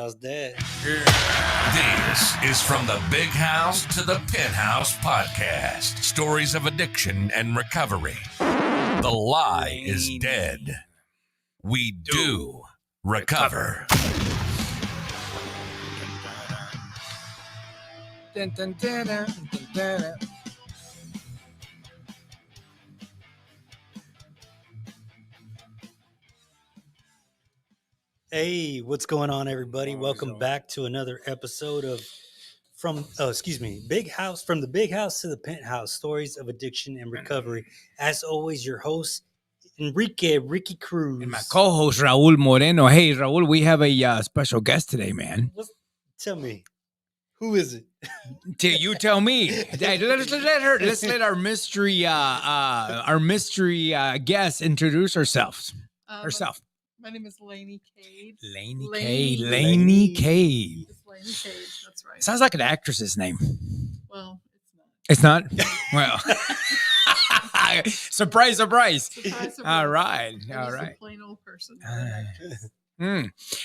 house dad. This is From the Big House to the Penthouse podcast. Stories of addiction and recovery. The lie is dead. We do recover. Dun, dun, dun, dun, dun, dun. Hey, what's going on, everybody? Oh, Welcome so- back to another episode of Big House, from the Big House to the Penthouse, stories of addiction and recovery. As always, your host, Ricky Cruz. And my co-host, Raul Moreno. Hey, Raul, we have a special guest today, man. Tell me, who is it? You tell me. Hey, let's let our mystery guest introduce herself. My name is Layni Cade. Layni Layni. Cade. Layni Cade. It's Layni Cade. That's right. Sounds like an actress's name. Well, it's not. It's not? Well. Surprise. Surprise. All right. I'm All just right. a plain old person. not an actress.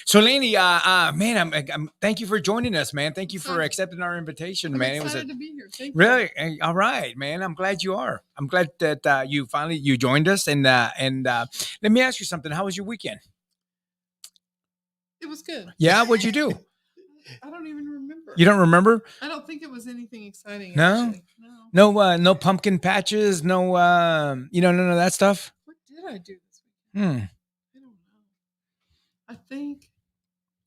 So, Layni, man, I'm thank you for joining us, man. Thank you for Excited. accepting our invitation, I'm man. excited to be here. Thank you. Really? All right, man. I'm glad you are. I'm glad that you joined us. And let me ask you something. How was your weekend? It was good. Yeah, what'd you do? I don't even remember. You don't remember? I don't think it was anything exciting. No? Actually. No. No pumpkin patches. No, none of that stuff. What did I do this weekend? Hmm. I don't know. I think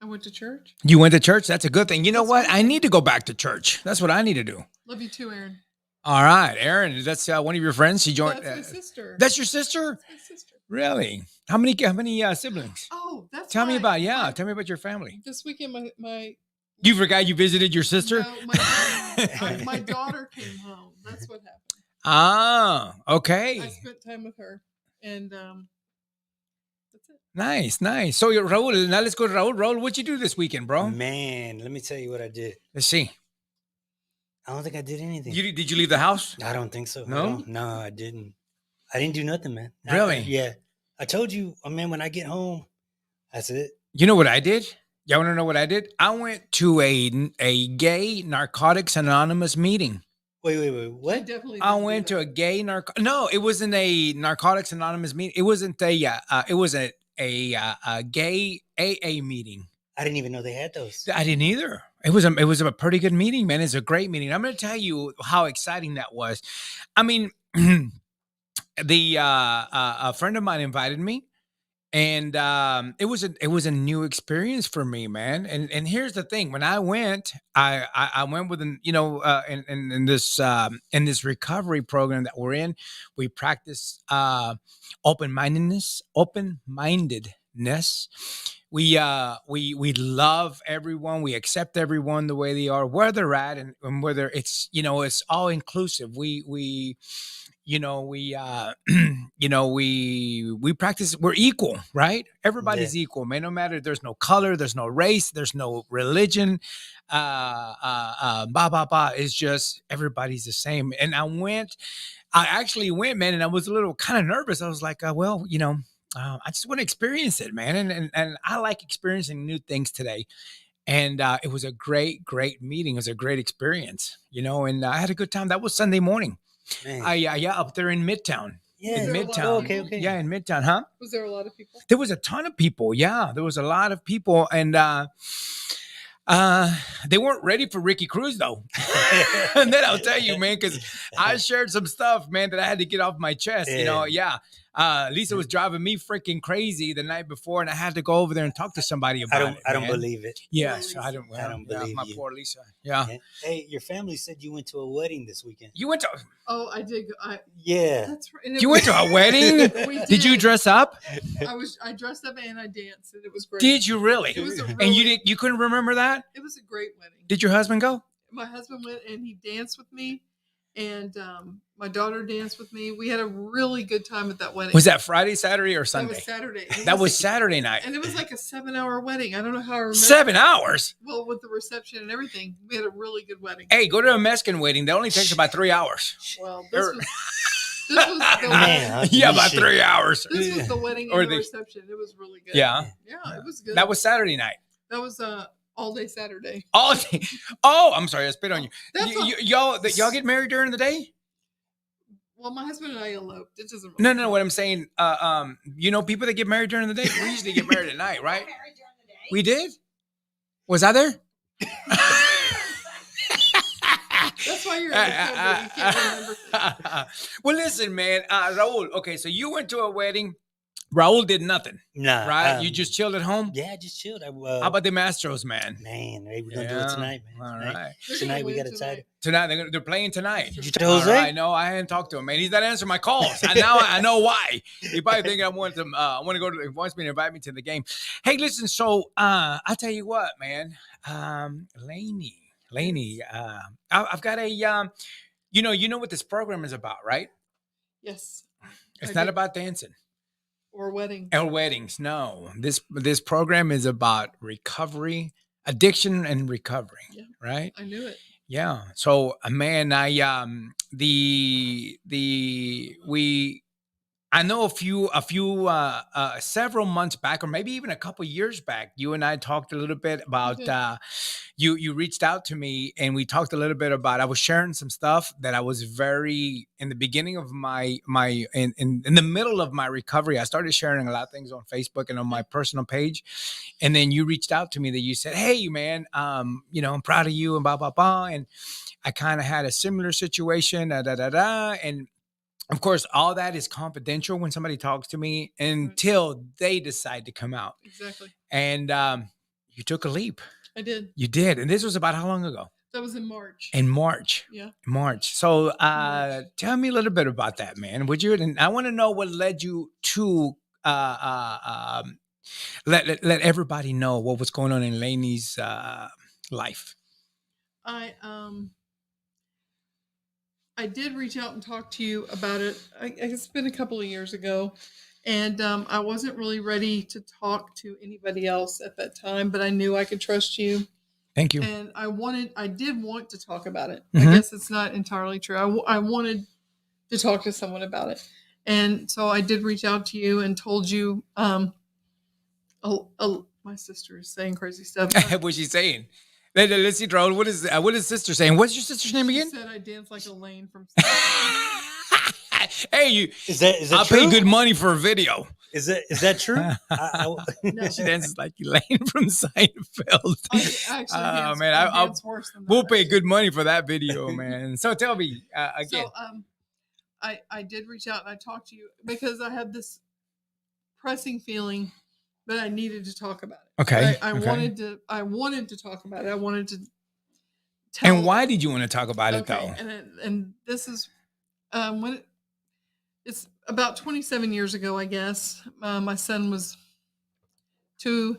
I went to church. You went to church. That's a good thing. You know That's what? right. I need to go back to church. That's what I need to do. Love you too, Aaron. All right, Erin. That's one of your friends. She joined. That's my sister. That's your sister. That's my sister. Really? How many siblings? Oh, that's Tell me right. about Tell me about your family. This weekend, my You forgot you visited your sister? No, my daughter came home. That's what happened. Ah, okay. I spent time with her, and that's it. Nice. So, Raul, now let's go to Raul. Raul, what'd you do this weekend, bro? Man, let me tell you what I did. Let's see. I don't think I did anything. Did you leave the house? I don't think so. No? No, I didn't. I didn't do nothing, man. Really? Yeah. I told you, man, when I get home, that's it. You know what I did? Y'all want to know what I did? I went to a gay Narcotics Anonymous meeting. Wait. I What? definitely. I didn't do went to that. a gay No, it wasn't a Narcotics Anonymous meeting. It wasn't it was a gay AA meeting. I didn't even know they had those. I didn't either. It was a pretty good meeting, man. It's a great meeting. I'm going to tell you how exciting that was. I mean, a friend of mine invited me, and it was a new experience for me, man. And here's the thing: when I went, I went with in this recovery program that we're in, we practice open-mindedness. We love everyone. We accept everyone the way they are, where they're at, and whether it's it's all inclusive. We practice. We're equal, right? Everybody's equal, man. No matter. There's no color. There's no race. There's no religion. It's just everybody's the same. And I actually went, man, and I was a little kind of nervous. I was like, I just want to experience it, man. And I like experiencing new things today. And it was a great meeting. It was a great experience, and I had a good time. That was Sunday morning. Man. Up there in Midtown. Yeah. In Is there a lot Midtown. of Okay. people? Yeah, in Midtown, huh? Was there a lot of people? There was a ton of people. Yeah, there was a lot of people. And they weren't ready for Ricky Cruz, though. And then I'll tell you, man, because I shared some stuff, man, that I had to get off my chest. Lisa was driving me freaking crazy the night before, and I had to go over there and talk to somebody about it. I don't man. believe it. Yes, Poor I don't. I don't believe my you. poor Lisa. Yeah. Hey, your family said you went to a wedding this weekend. You went to Oh, I did. Yeah. That's right. And you went to a wedding? We Did you dress up? I dressed up and I danced, and it was great. Did you really? It was a And you couldn't remember that? It was a great wedding. Did your husband go? My husband went and he danced with me, and my daughter danced with me. We had a really good time at that wedding. Was that Friday, Saturday, or That Sunday? was Saturday. That was Saturday night. And it was like a 7-hour wedding. I don't know how I remember. 7 hours. Well, with the reception and everything, we had a really good wedding. Hey, go to a Mexican wedding. That only takes about 3 hours. Well, Or- this was the Man, Yeah, about shit. 3 hours. this was the wedding Or and the the- reception. It was really good. Yeah. Yeah, it was good. That was Saturday night. that was all day Saturday. Oh, oh, I'm sorry, I spit on you. That's all- Y'all get married during the day? Well, my husband and I eloped. It doesn't. No, Really no, no. count. What I'm saying, people that get married during the day. We usually get married at night, right? We did. Was I there? That's why you're in the camera. You can't remember things. Well, listen, man, Raul. Okay, so you went to a wedding. Raul did nothing, Nah, right? You just chilled at home. yeah, just chilled. How about the Astros, man? Man, hey, we're gonna do it tonight, man. All Tonight. right. They're Tonight gonna we win got a title. Tonight they're playing tonight. Did you tell Jose? All right, no, I hadn't talked to him, man. He's not answering my calls. And now I know why. He probably think I want to go to. He wants me to invite me to the game. Hey, listen. So I tell you what, man. Layni, I've got a you know what this program is about, right? Yes. It's I not do. about dancing Or wedding. or weddings. No, this program is about recovery, addiction, and recovery. Yeah. Right. I knew it. Yeah. So, man, I know several months back, or maybe even a couple years back, you and I talked a little bit about you reached out to me and we talked a little bit about, I was sharing some stuff that I was very in the beginning of my in the middle of my recovery. I started sharing a lot of things on Facebook and on my personal page. And then you reached out to me that you said, "Hey man, I'm proud of you," and blah, blah, blah. And I kind of had a similar situation, and of course, all that is confidential when somebody talks to me until they decide to come out. Exactly. And you took a leap. I did. You did. And this was about how long ago? That was in March. In March. Yeah. March. So March. tell me a little bit about that, man. Would you? And I want to know what led you to let everybody know what was going on in Layni's life. I did reach out and talk to you about it. It's been a couple of years ago, and I wasn't really ready to talk to anybody else at that time, but I knew I could trust you. Thank you. And I did want to talk about it. Mhm. I guess it's not entirely true. I wanted to talk to someone about it. And so I did reach out to you and told you, my sister is saying crazy stuff. What's she saying? Let's see, Raul. What is sister saying? What's your sister's name She again? said I dance like a lane from. Hey, you. Is that I'll true? pay good money for a video. Is that true? No. She dances like Elaine from Seinfeld. I actually dance, man, I dance worse than that. We'll pay good money for that video, man. So tell me again. So I did reach out and I talked to you because I had this pressing feeling that I needed to talk about it. Okay. I okay. wanted to talk about it. I wanted to tell. And why did you want to talk about it though? And this is it's about 27 years ago, I guess. My son was two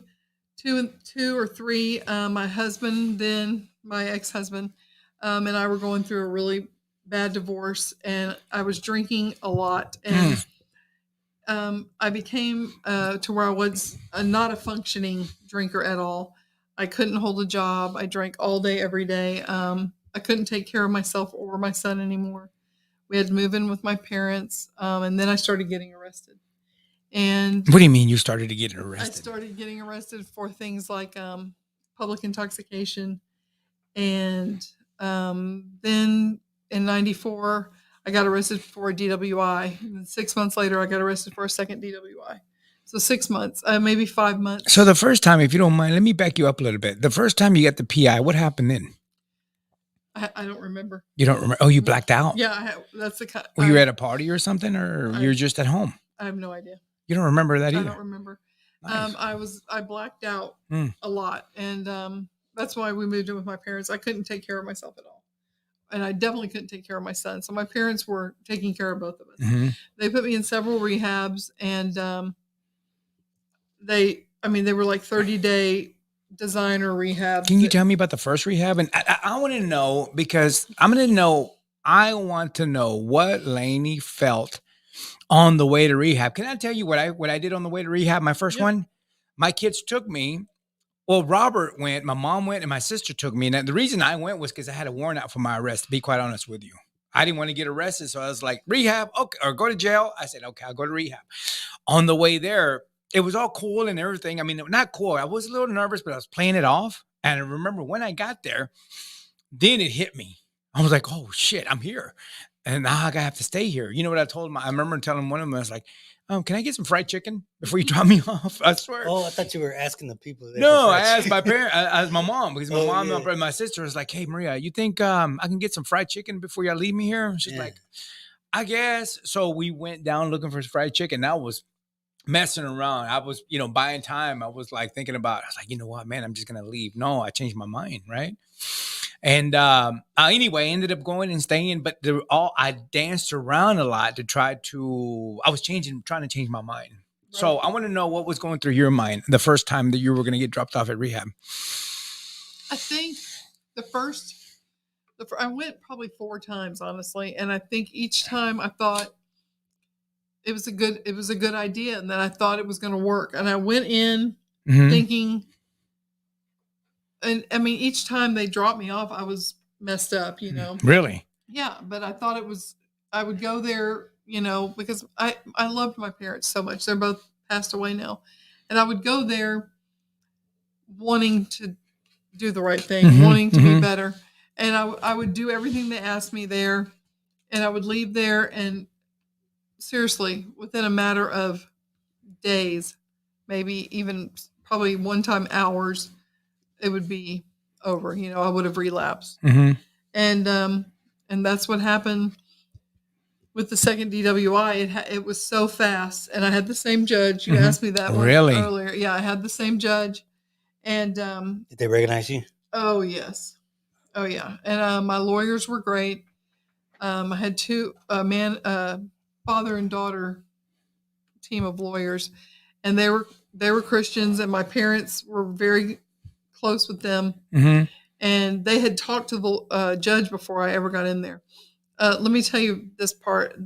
or three. My husband, then my ex-husband, and I were going through a really bad divorce, and I was drinking a lot, and I became to where I was not a functioning drinker at all. I couldn't hold a job. I drank all day, every day. I couldn't take care of myself or my son anymore. We had to move in with my parents, and then I started getting arrested. And what do you mean you started to get arrested? I started getting arrested for things like public intoxication, and then in '94 I got arrested for a DWI. And then 6 months later, I got arrested for a second DWI. So 6 months, maybe 5 months. So the first time, if you don't mind, let me back you up a little bit. The first time you got the PI, what happened then? I don't remember. You don't remember? Oh, you blacked out? Yeah, that's the kind. Were you at a party or something, or you were just at home? I have no idea. You don't remember that either? I don't remember. Nice. I blacked out a lot, and that's why we moved in with my parents. I couldn't take care of myself at all, and I definitely couldn't take care of my son. So my parents were taking care of both of us. Mm-hmm. They put me in several rehabs, and they were like 30-day designer rehabs. Can you tell me about the first rehab? And I want to know, because I want to know what Layni felt on the way to rehab. Can I tell you what I did on the way to rehab? My first one, my kids took me. Well, Robert went, my mom went, and my sister took me. And the reason I went was because I had a warrant out for my arrest, to be quite honest with you. I didn't want to get arrested. So I was like, rehab, okay, or go to jail. I said, okay, I'll go to rehab. On the way there, it was all cool and everything. I mean, not cool. I was a little nervous, but I was playing it off. And I remember when I got there, then it hit me. I was like, oh shit, I'm here. And now I have to stay here. You know what I told him? I remember telling one of them, I was like, can I get some fried chicken before you drop me off? I swear. Oh, I thought you were asking the people. There No, for I fried asked chicken. my parent, I asked my mom, because my Oh, mom yeah. and my sister was like, hey, Maria, you think I can get some fried chicken before y'all leave me here? And she's Yeah. like, I guess. So we went down looking for fried chicken. I was messing around. I was, buying time. I was like thinking about, I was like, you know what, man, I'm just going to leave. No, I changed my mind. Right. And anyway, I ended up going and staying, but I danced around a lot to trying to change my mind. So I want to know what was going through your mind the first time that you were going to get dropped off at rehab. I think I went probably 4 times, honestly. And I think each time I thought it was a good idea, and that I thought it was going to work. And I went in thinking, and I mean, each time they dropped me off, I was messed up, Really? Yeah. But I thought I would go there, because I loved my parents so much. They're both passed away now. And I would go there wanting to do the right thing, wanting to be better. And I would do everything they asked me there. And I would leave there, and seriously, within a matter of days, maybe even probably one time hours, it would be over. I would have relapsed. And that's what happened with the second DWI. It was so fast, and I had the same judge. You asked me that one earlier. Yeah, I had the same judge. And did they recognize you? Oh yes, oh yeah. And my lawyers were great. I had two father and daughter team of lawyers, and they were Christians, and my parents were very close with them. And they had talked to the judge before I ever got in there. Let me tell you this part.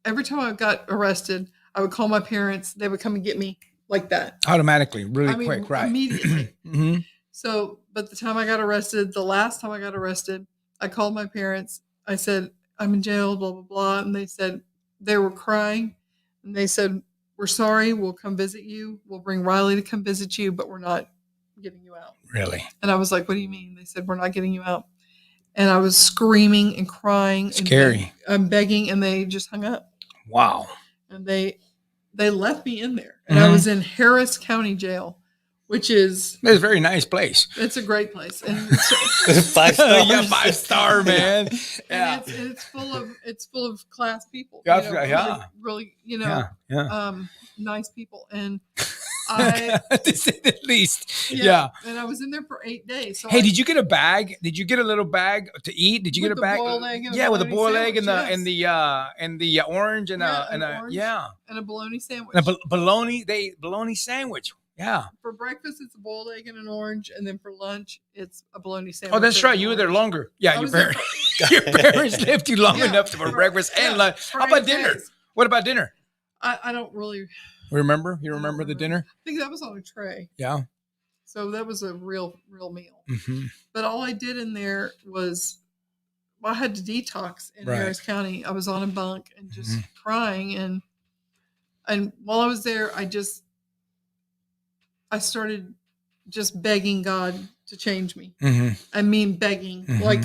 Every time I got arrested, I would call my parents. They would come and get me like that. Automatically, really quick, right? Immediately. So, but the time I got arrested, the last time I got arrested, I called my parents. I said, I'm in jail, blah, blah, blah. And they said, they were crying. And they said, we're sorry. We'll come visit you. We'll bring Riley to come visit you, but we're not getting you out. Really? And I was like, what do you mean? They said, we're not getting you out. And I was screaming and crying. Scary. I'm begging, and they just hung up. Wow. And they left me in there. And I was in Harris County Jail, which is... It's a very nice place. It's a great place. And 5 stars. Yeah, 5-star, man. Yeah. And it's full of class people. Yeah. Really, nice people. And to say the least. Yeah. And I was in there for 8 days. So hey, did you get a bag? Did you get a little bag to eat? Did you get a bag? Boiled egg and with a boiled egg and yes. the orange and and a bologna sandwich. Bologna sandwich. Yeah. For breakfast, it's a boiled egg and an orange, and then for lunch, it's a bologna sandwich. Oh, that's right. You were there longer. Yeah, your parents left you long enough for breakfast and lunch. How about dinner? What about dinner? I don't really remember. You remember the dinner? I think that was on a tray. Yeah. So that was a real meal. But all I did in there was, I had to detox in Harris County. I was on a bunk and just crying, and while I was there, I started just begging God to change me. I mean, begging, like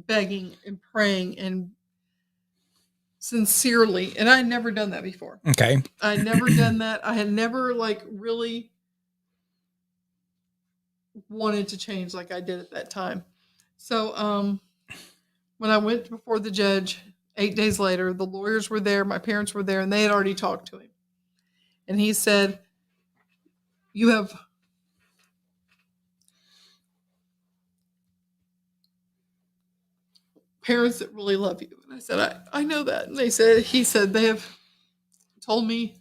begging and praying and sincerely. And I had never done that before. Okay. I had never done that. I had never really wanted to change like I did at that time. So when I went before the judge 8 days later, the lawyers were there, my parents were there, and they had already talked to him. And he said, you have parents that really love you. And I said, I know that. And he said, they have told me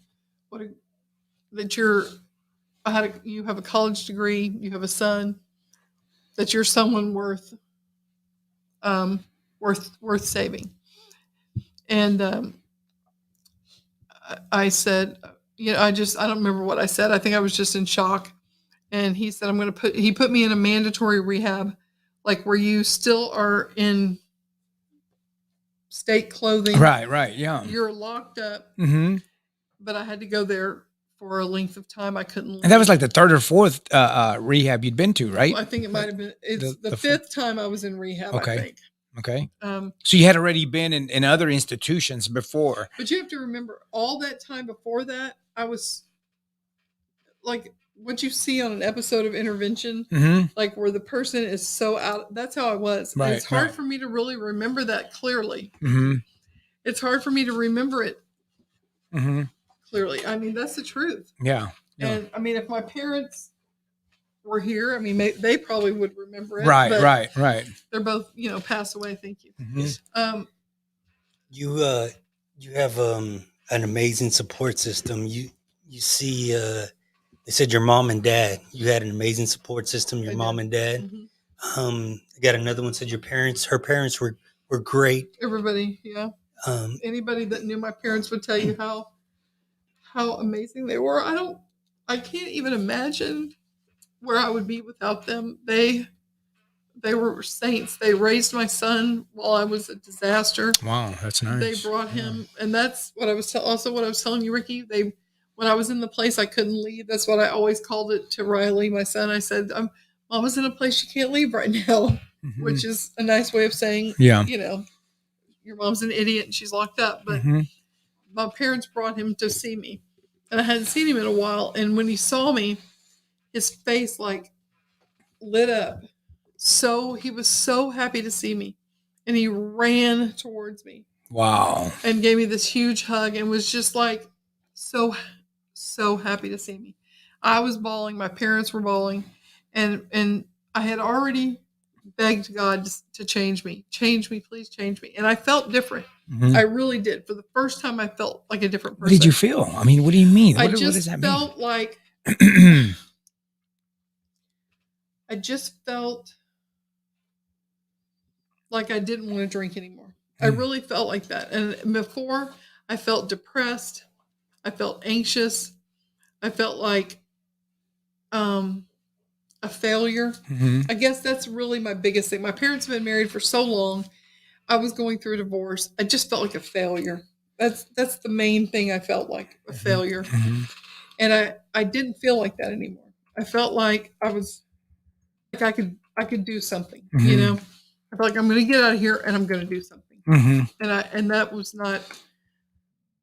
that you have a college degree, you have a son, that you're someone worth saving. And I said, I don't remember what I said. I think I was just in shock. And he said, he put me in a mandatory rehab, like where you still are in state clothing. Right. Yeah. You're locked up. Mm-hmm. But I had to go there for a length of time. I couldn't leave. And that was like the third or fourth rehab you'd been to, right? I think it might have been. It's the fifth time I was in rehab. Okay. I think. Okay. So you had already been in other institutions before. But you have to remember, all that time before that, I was like what you see on an episode of Intervention, like where the person is so out. That's how I was. Right, and it's hard for me to really remember that clearly. Mm-hmm. It's hard for me to remember it Mm-hmm. clearly. I mean, that's the truth. Yeah. And I mean, if my parents were here, I mean, they probably would remember it. Right, but right. They're both, passed away. Thank you. Mm-hmm. You have an amazing support system. You see, they said your mom and dad. You had an amazing support system. Your mom and dad. I got another one. Said her parents were great. Everybody, yeah. Anybody that knew my parents would tell you how amazing they were. I can't even imagine where I would be without them. They were saints. They raised my son while I was a disaster. Wow, that's nice. They brought him, and that's what I was also what I was telling you, Ricky. When I was in the place I couldn't leave, that's what I always called it to Riley, my son. I said, Mama's in a place she can't leave right now, which is a nice way of saying, your mom's an idiot and she's locked up. But my parents brought him to see me, and I hadn't seen him in a while. And when he saw me, his face like lit up. So he was so happy to see me, and he ran towards me. Wow. And gave me this huge hug and was just like so happy to see me. I was bawling, my parents were bawling, and I had already begged God to change me. Change me, please change me. And I felt different. I really did. For the first time I felt like a different person. What did you feel? I mean, what do you mean? I what just does that felt mean? like I just felt like I didn't want to drink anymore. I really felt like that. And before, I felt depressed. I felt anxious. I felt like a failure. I guess that's really my biggest thing. My parents have been married for so long. I was going through a divorce. I just felt like a failure. That's the main thing I felt like, a failure. And I didn't feel like that anymore. I felt like I was like I could do something, I felt like I'm going to get out of here and I'm going to do something. And that was not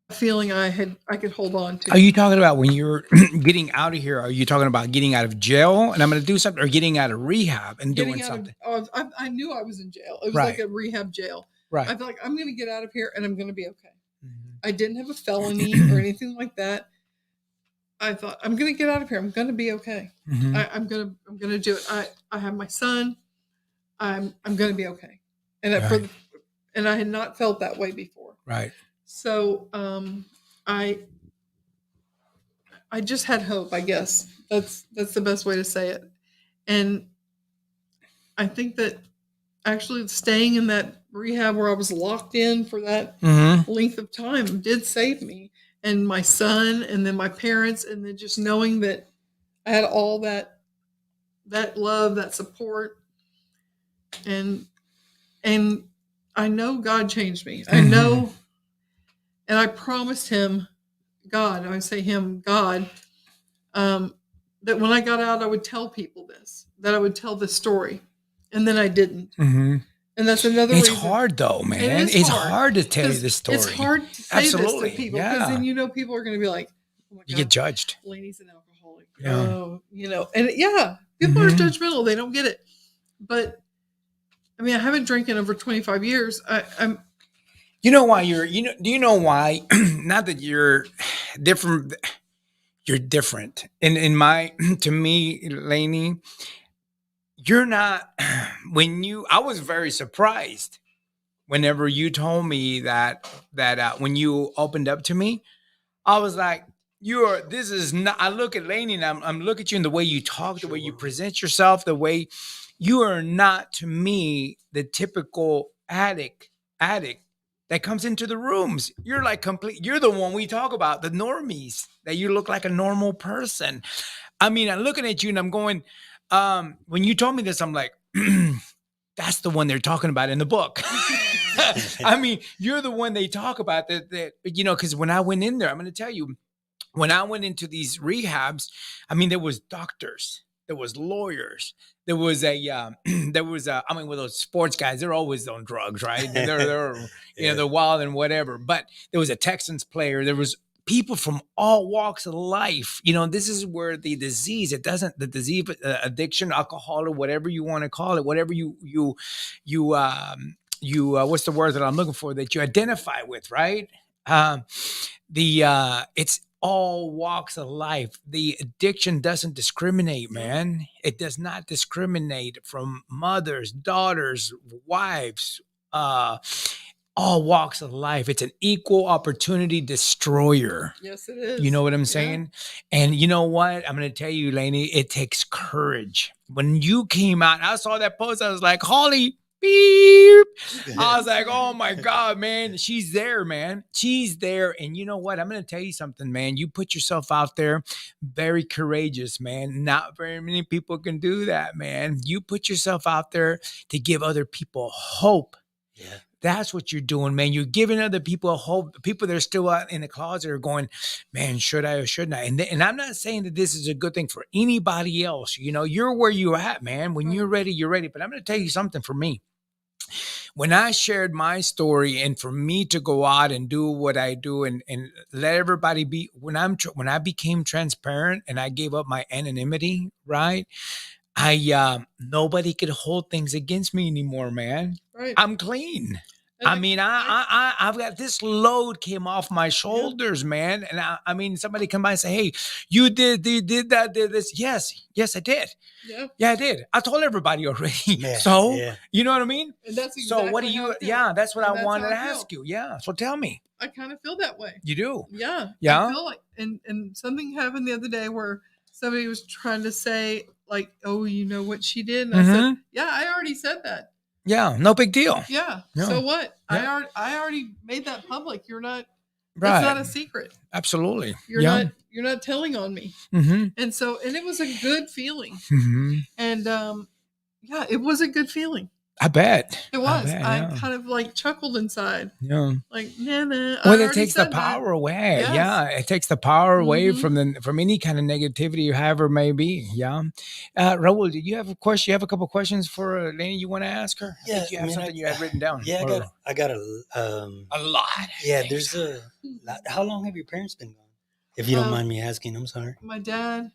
a feeling I could hold on to. Are you talking about when you're getting out of here? Are you talking about getting out of jail and I'm going to do something, or getting out of rehab and doing something? I knew I was in jail. It was like a rehab jail. Right. I felt like I'm going to get out of here and I'm going to be okay. I didn't have a felony or anything like that. I thought, I'm going to get out of here. I'm going to be okay. I'm going to do it. I have my son. I'm going to be okay. And I had not felt that way before. Right. So I just had hope, I guess. That's the best way to say it. And I think that actually staying in that rehab where I was locked in for that length of time did save me, and my son, and then my parents, and then just knowing that I had all that love, that support, and I know God changed me. I know, and I promised him, God, I say him, God, that when I got out, I would tell people this, that I would tell this story, and then I didn't. And that's another reason. It's hard though, man. It's hard to tell you this story. It's hard to say this to people, because then people are going to be like, oh my God, you get judged. Layni's an alcoholic. Oh, and people are judgmental. They don't get it. But I mean, I haven't drank in over 25 years. I'm. You know why do you know why? Not that you're different. You're different. To me, Layni, you're not, I was very surprised whenever you told me that when you opened up to me, I was like, this is not, I look at Layni and I'm looking at you in the way you talk, the way you present yourself, the way you are not, to me, the typical addict that comes into the rooms. You're like you're the one we talk about, the normies, that you look like a normal person. I mean, I'm looking at you and I'm going, when you told me this, I'm like, that's the one they're talking about in the book. I mean, you're the one they talk about that, because when I went in there, I'm going to tell you, when I went into these rehabs, I mean, there was doctors, there was lawyers, there was I mean, with those sports guys, they're always on drugs, right? They're they're wild and whatever. But there was a Texans player, there was people from all walks of life. This is where the disease, the disease, addiction, alcohol, or whatever you want to call it, whatever you what's the word that I'm looking for, that you identify with, right? It's all walks of life. The addiction doesn't discriminate, man. It does not discriminate from mothers, daughters, wives, all walks of life. It's an equal opportunity destroyer. Yes, it is. You know what I'm saying? And you know what? I'm going to tell you, Layni, it takes courage. When you came out, I saw that post. I was like, Holly, beep. I was like, oh my God, man, she's there, man. She's there. And you know what? I'm going to tell you something, man. You put yourself out there, very courageous, man. Not very many people can do that, man. You put yourself out there to give other people hope. Yeah. That's what you're doing, man. You're giving other people hope. The people that are still out in the closet are going, man, should I or shouldn't I? And I'm not saying that this is a good thing for anybody else. You're where you're at, man. When you're ready, you're ready. But I'm going to tell you something for me. When I shared my story, and for me to go out and do what I do and let everybody be, when I became transparent and I gave up my anonymity, right? Nobody could hold things against me anymore, man. Right. I'm clean. I mean, I've got this load came off my shoulders, man. And I mean, somebody come by and say, hey, you did that, did this. Yes, I did. Yeah, I did. I told everybody already. Yeah, you know what I mean? And that's exactly so what do you, that's what I wanted to ask you. Yeah. So tell me. I kind of feel that way. You do? Yeah. Yeah. I feel like, and something happened the other day where somebody was trying to say like, oh, you know what she did? And I said, yeah, I already said that. Yeah, no big deal. Yeah. No. So what? Yeah. I already made that public. You're not. Right. That's not a secret. Absolutely. You're not telling on me. And it was a good feeling. And yeah, it was a good feeling. I bet. It was. I kind of like chuckled inside. Yeah. Like, nah. Well, it takes the power away. Yes. Yeah. It takes the power away from any kind of negativity you have or may be. Yeah. Raul, did you have a question? You have a couple questions for Layni you want to ask her? Yeah. I think you have something you had written down. Yeah, I got a lot. Yeah, there's a lot. How long have your parents been gone? If you don't mind me asking, I'm sorry. My dad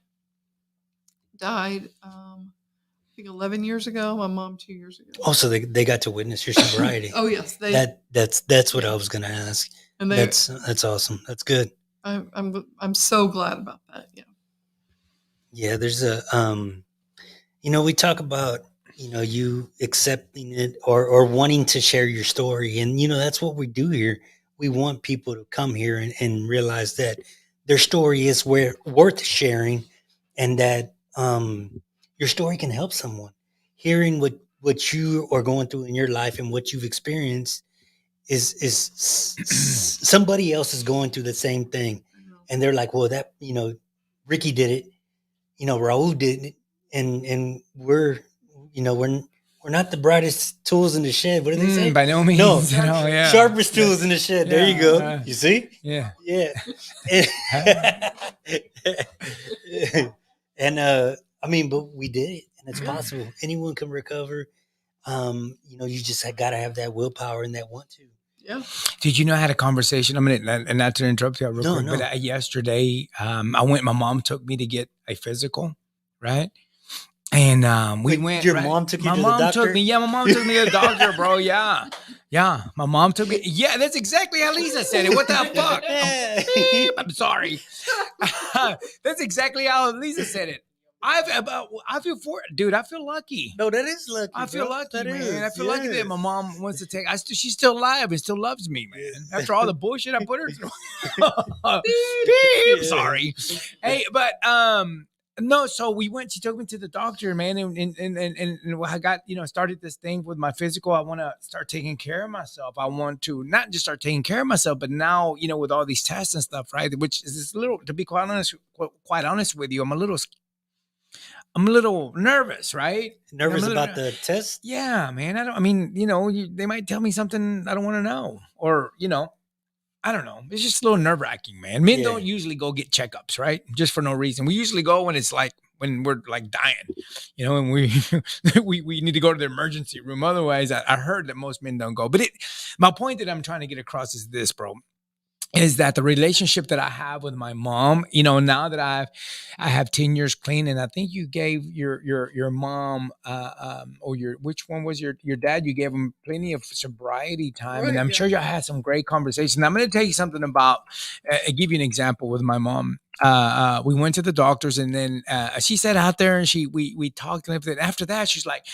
died I think 11 years ago. My mom 2 years ago. Oh, so they got to witness your sobriety. Oh yes, that's what I was going to ask. And that's awesome. That's good. I'm so glad about that. Yeah. Yeah, there's a we talk about you accepting it or wanting to share your story, and that's what we do here. We want people to come here and realize that their story is worth sharing, and that your story can help someone. Hearing what you are going through in your life and what you've experienced is somebody else is going through the same thing, and they're like, well, that Ricky did it, Raul did it, and we're not the brightest tools in the shed. What do they say? By no means. No, yeah. Sharpest tools in the shed. There you go. You see? Yeah. Yeah. And I mean, but we did it, and it's possible. Anyone can recover. You just got to have that willpower and that want to. Yeah. Did you know I had a conversation? And not to interrupt you real quick, but yesterday, my mom took me to get a physical, right? And we went. Your mom took you to the doctor? My mom took me to the doctor, bro. Yeah. Yeah. My mom took me. Yeah, that's exactly how Lisa said it. What the fuck? I'm sorry. That's exactly how Lisa said it. I feel lucky. No, that is lucky. I feel lucky, that man. is. I feel lucky that my mom wants to take. She's still alive and still loves me, man. After all the bullshit I put her through. Beep. Sorry. Hey, but no. So we went. She took me to the doctor, man, and I got started this thing with my physical. I want to start taking care of myself. I want to not just start taking care of myself, but now with all these tests and stuff, right? Which is a little, to be quite honest with you, I'm a little nervous, right? Nervous about the test? Yeah, man. They might tell me something I don't want to know, or I don't know. It's just a little nerve wracking, man. Men Yeah. don't usually go get checkups, right? Just for no reason. We usually go when it's like when we're like dying, and we we need to go to the emergency room. Otherwise, I heard that most men don't go. But my point that I'm trying to get across is this, bro. Is that the relationship that I have with my mom? Now that I have 10 years clean, and I think you gave your mom or which one was your dad? You gave him plenty of sobriety time, and Right, I'm yeah. sure y'all had some great conversations. I'm going to tell you something about. Give you an example with my mom. We went to the doctors, and then she sat out there, and we talked and everything. After that, she's like,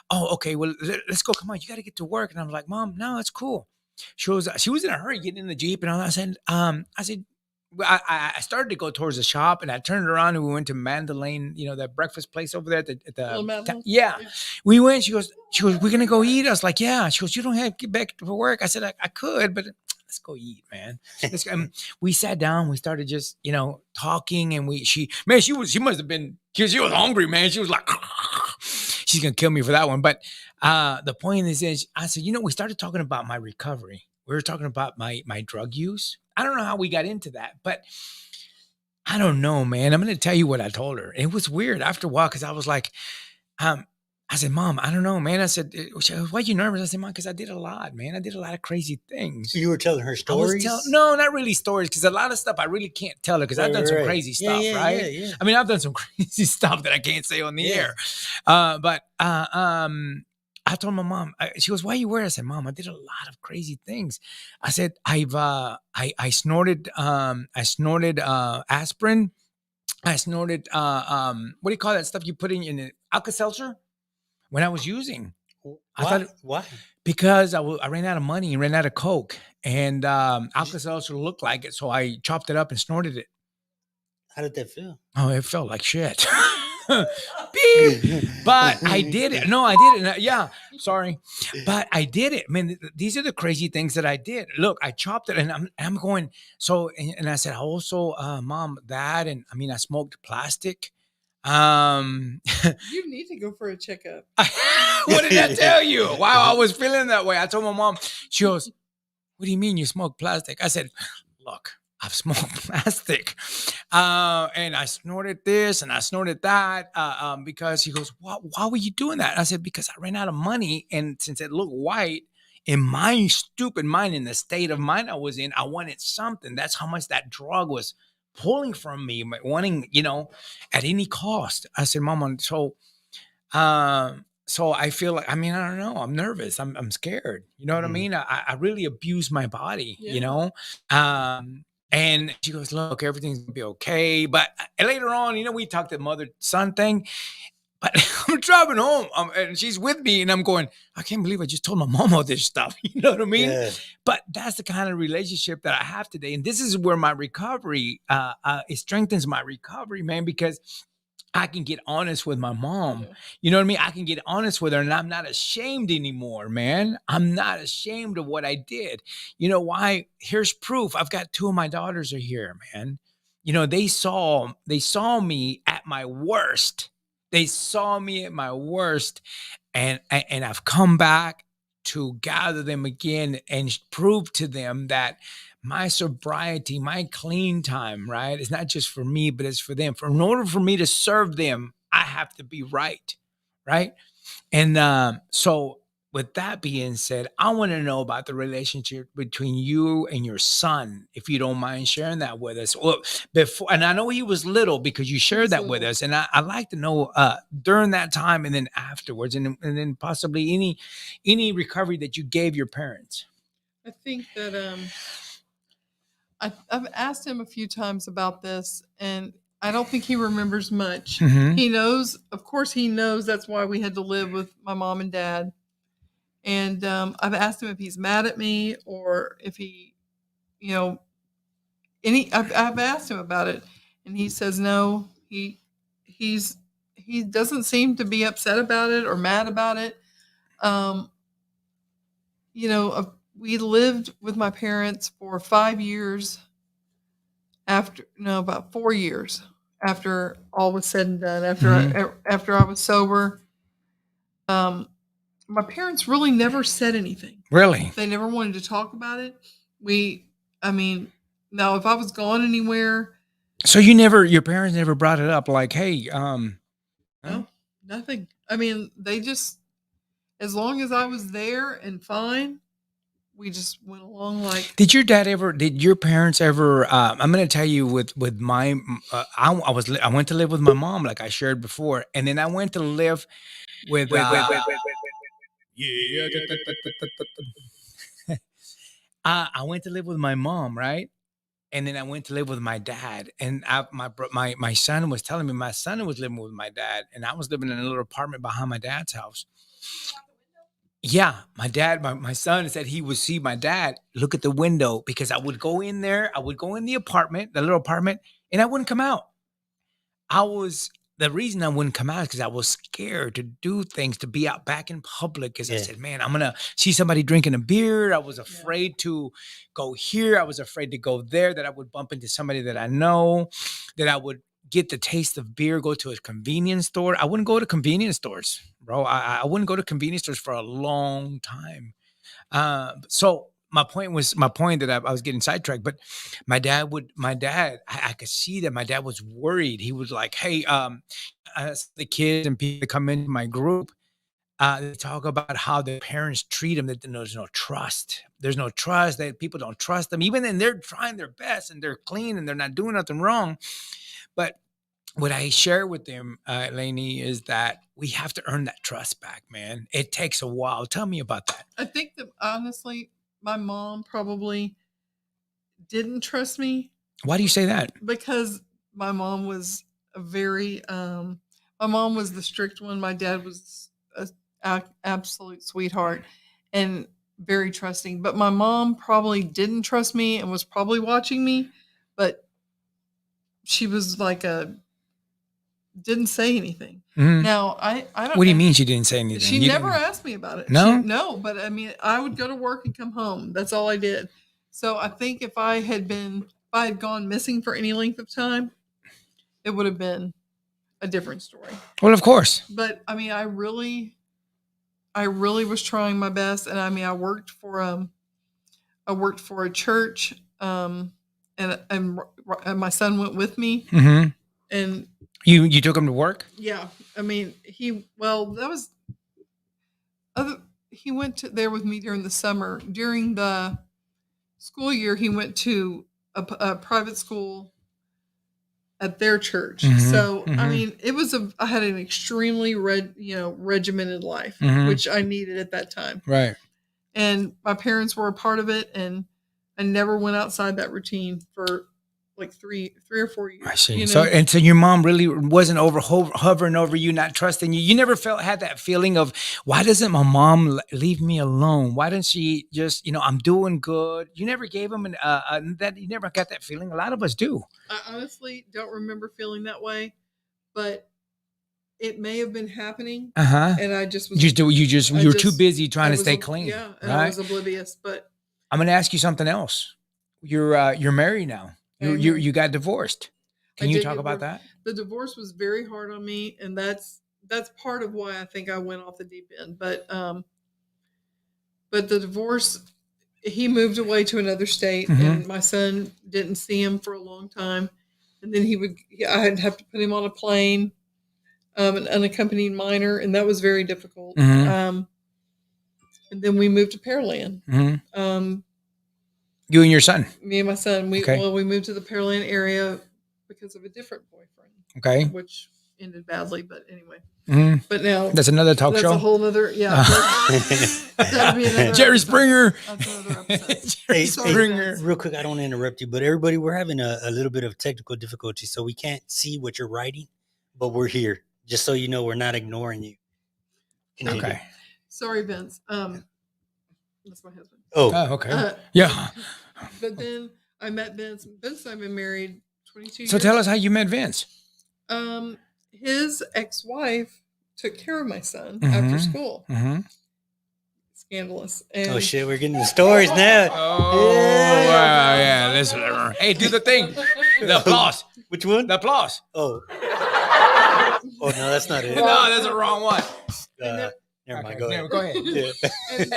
"Oh, okay, well, let's go. Come on, you got to get to work." And I'm like, "Mom, no, it's cool." She was in a hurry getting in the Jeep, and I said, well, I started to go towards the shop, and I turned around and we went to Mandalane, that breakfast place over there at Little Mountain? yeah. We went. She goes, we're gonna go eat. I was like, yeah. She goes, you don't have to get back to work. I said, I could, but let's go eat, man. We sat down, we started just, talking, and she must have been, because she was hungry, man. She was like, she's gonna kill me for that one. But the point is, I said, we started talking about my recovery. We were talking about my drug use. I don't know how we got into that, but I don't know, man. I'm going to tell you what I told her. It was weird after a while because I was like, I said, Mom, I don't know, man. I said, why are you nervous? I said, Mom, because I did a lot, man. I did a lot of crazy things. You were telling her stories? No, not really stories, because a lot of stuff I really can't tell her because I've done some crazy stuff, right? Yeah. I mean, I've done some crazy stuff that I can't say on the air. But I told my mom, she goes, why are you worried? I said, Mom, I did a lot of crazy things. I said, I snorted aspirin. I snorted, what do you call that stuff you put in it? Alka-Seltzer when I was using. Why? Because I ran out of money and ran out of Coke, and Alka-Seltzer looked like it. So I chopped it up and snorted it. How did that feel? Oh, it felt like shit. Beep. But I did it. No, I did it. Yeah, sorry, but I did it. I mean, these are the crazy things that I did. Look, I chopped it, and I'm going. So, and I said, also, Mom, that, and I mean, I smoked plastic. You need to go for a checkup. What did I tell you? Wow, I was feeling that way. I told my mom. She goes, what do you mean you smoke plastic? I said, look, I've smoked plastic, and I snorted this and I snorted that, because he goes, why were you doing that? I said, because I ran out of money, and since it looked white, in my stupid mind, in the state of mind I was in, I wanted something. That's how much that drug was pulling from me, wanting, at any cost. I said, Mom, so I feel like, I mean, I don't know. I'm nervous. I'm scared. You know what I mean? I really abuse my body, and she goes, look, everything's gonna be okay. But later on, we talked the mother-son thing, but I'm driving home, and she's with me, and I'm going, I can't believe I just told my mom all this stuff. You know what I mean? Yeah. But that's the kind of relationship that I have today. And this is where my recovery, it strengthens my recovery, man, because I can get honest with my mom. You know what I mean? I can get honest with her, and I'm not ashamed anymore, man. I'm not ashamed of what I did. You know why? Here's proof. I've got 2 of my daughters are here, man. They saw me at my worst. They saw me at my worst, and I've come back to gather them again and prove to them that my sobriety, my clean time, right? It's not just for me, but it's for them. In order for me to serve them, I have to be right. And so with that being said, I want to know about the relationship between you and your son, if you don't mind sharing that with us. Well, before, and I know he was little because you shared that with us, and I'd like to know during that time and then afterwards, and then possibly any recovery that you gave your parents. I think that I've asked him a few times about this, and I don't think he remembers much. Mhm. He knows, of course, he knows that's why we had to live with my mom and dad. And I've asked him if he's mad at me or if he, I've asked him about it, and he says no. He doesn't seem to be upset about it or mad about it. We lived with my parents for 5 years about 4 years after all was said and done, after I was sober. My parents really never said anything. Really? They never wanted to talk about it. We I mean, now if I was gone anywhere, So your parents never brought it up like, hey, no, nothing. I mean, they just, as long as I was there and fine, we just went along like. Did your parents ever, I'm going to tell you with my, I went to live with my mom, like I shared before. And then I went to live with, yeah, I went to live with my mom, right? And then I went to live with my dad. And my son was telling me my son was living with my dad, and I was living in a little apartment behind my dad's house. Yeah, my son said he would see my dad look at the window because I would go in there, I would go in the little apartment, and I wouldn't come out. The reason I wouldn't come out is because I was scared to do things, to be out back in public. Because I said, man, I'm gonna see somebody drinking a beer. I was afraid to go here. I was afraid to go there. That I would bump into somebody that I know. That I would get the taste of beer. Go to a convenience store. I wouldn't go to convenience stores, bro. I wouldn't go to convenience stores for a long time. So my point that I was getting sidetracked, but my dad, I could see that my dad was worried. He was like, hey, the kids and people that come into my group, they talk about how their parents treat them, that there's no trust. There's no trust, that people don't trust them, even then they're trying their best and they're clean and they're not doing nothing wrong. But what I share with them, Layni, is that we have to earn that trust back, man. It takes a while. Tell me about that. I think that honestly, my mom probably didn't trust me. Why do you say that? Because my mom was my mom was the strict one. My dad was an absolute sweetheart and very trusting. But my mom probably didn't trust me and was probably watching me, but she was like didn't say anything. Mhm. Now I don't. What do you mean she didn't say anything? She never asked me about it. No? No. But I mean, I would go to work and come home. That's all I did. So I think if I had gone missing for any length of time, it would have been a different story. Well, of course. But I mean, I really was trying my best, and I mean, I worked for a church, and my son went with me, Mm-hmm. and you took him to work. Yeah, I mean, he went there with me during the summer. During the school year, he went to a private school at their church. Mhm, So I mhm. mean, I had an extremely regimented life, Mhm. which I needed at that time. Right. And my parents were a part of it, and I never went outside that routine for like 3 or 4 years. I see. You So know? so your mom really wasn't hovering over you, not trusting you. You never had that feeling of, why doesn't my mom leave me alone? Why doesn't she just, I'm doing good? You never gave them that. You never got that feeling. A lot of us do. I honestly don't remember feeling that way, but it may have been happening. Uh-huh. And I just was. You were too busy trying to stay clean. Yeah, and right? I was oblivious. But I'm going to ask you something else. You're married now. You got divorced. Can you talk about that? The divorce was very hard on me, and that's part of why I think I went off the deep end. But the divorce, he moved away to another state, Mhm. and my son didn't see him for a long time, and then I'd have to put him on a plane, an unaccompanied minor, and that was very difficult. Mhm. And then we moved to Pearland. Mhm. You and your son. Me and my son, we Okay. moved to the Pearland area because of a different boyfriend. Okay. Which ended badly, but anyway. Mhm. But now That's another talk show. That's a whole other, yeah. That'd be another Jerry episode. Springer. That's another episode. Hey, Sorry, Springer. Vince. real quick, I don't want to interrupt you, but everybody, we're having a little bit of technical difficulty, so we can't see what you're writing, but we're here. Just so you know, we're not ignoring you. Continue. Okay. Sorry, Vince. That's my husband. Oh, Okay. Yeah. But then I met Vince. Vince and I've been married 22 years. So tell us how you met Vince. His ex-wife took care of my son after school. Mm-hmm. Scandalous. And oh shit, we're getting the stories now. Oh, yeah. Listen. Hey, do the thing. The applause. Which one? The applause. Oh. Oh no, that's not it. No, that's the wrong one. Never mind. Okay, Go ahead. Go ahead. Yeah. and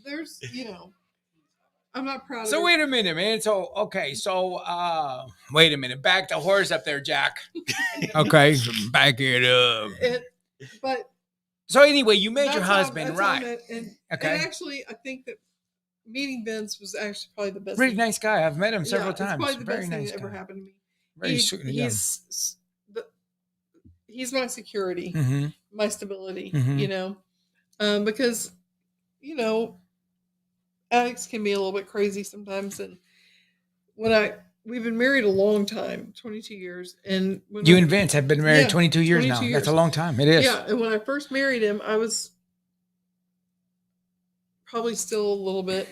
there's, I'm not proud of So her. wait a minute, man. So okay, so wait a minute. Back the horse up there, Jack. Okay, back it up. But So anyway, you met your that's how- husband, that's how I right? met, and Okay. actually, I think that meeting Vince was actually probably the best. Really thing. nice guy. I've met him several It's times. probably the Very best nice thing that ever guy. happened to me. Very sweet. Yeah. He's my security, Mm-hmm. my stability. Mhm. You know, because you know, addicts can be a little bit crazy sometimes, and we've been married a long time, 22 years, and when You and Vince have been married Yeah, 22 years 22 now. years. That's a long time. It is. Yeah, and when I first married him, I was probably still a little bit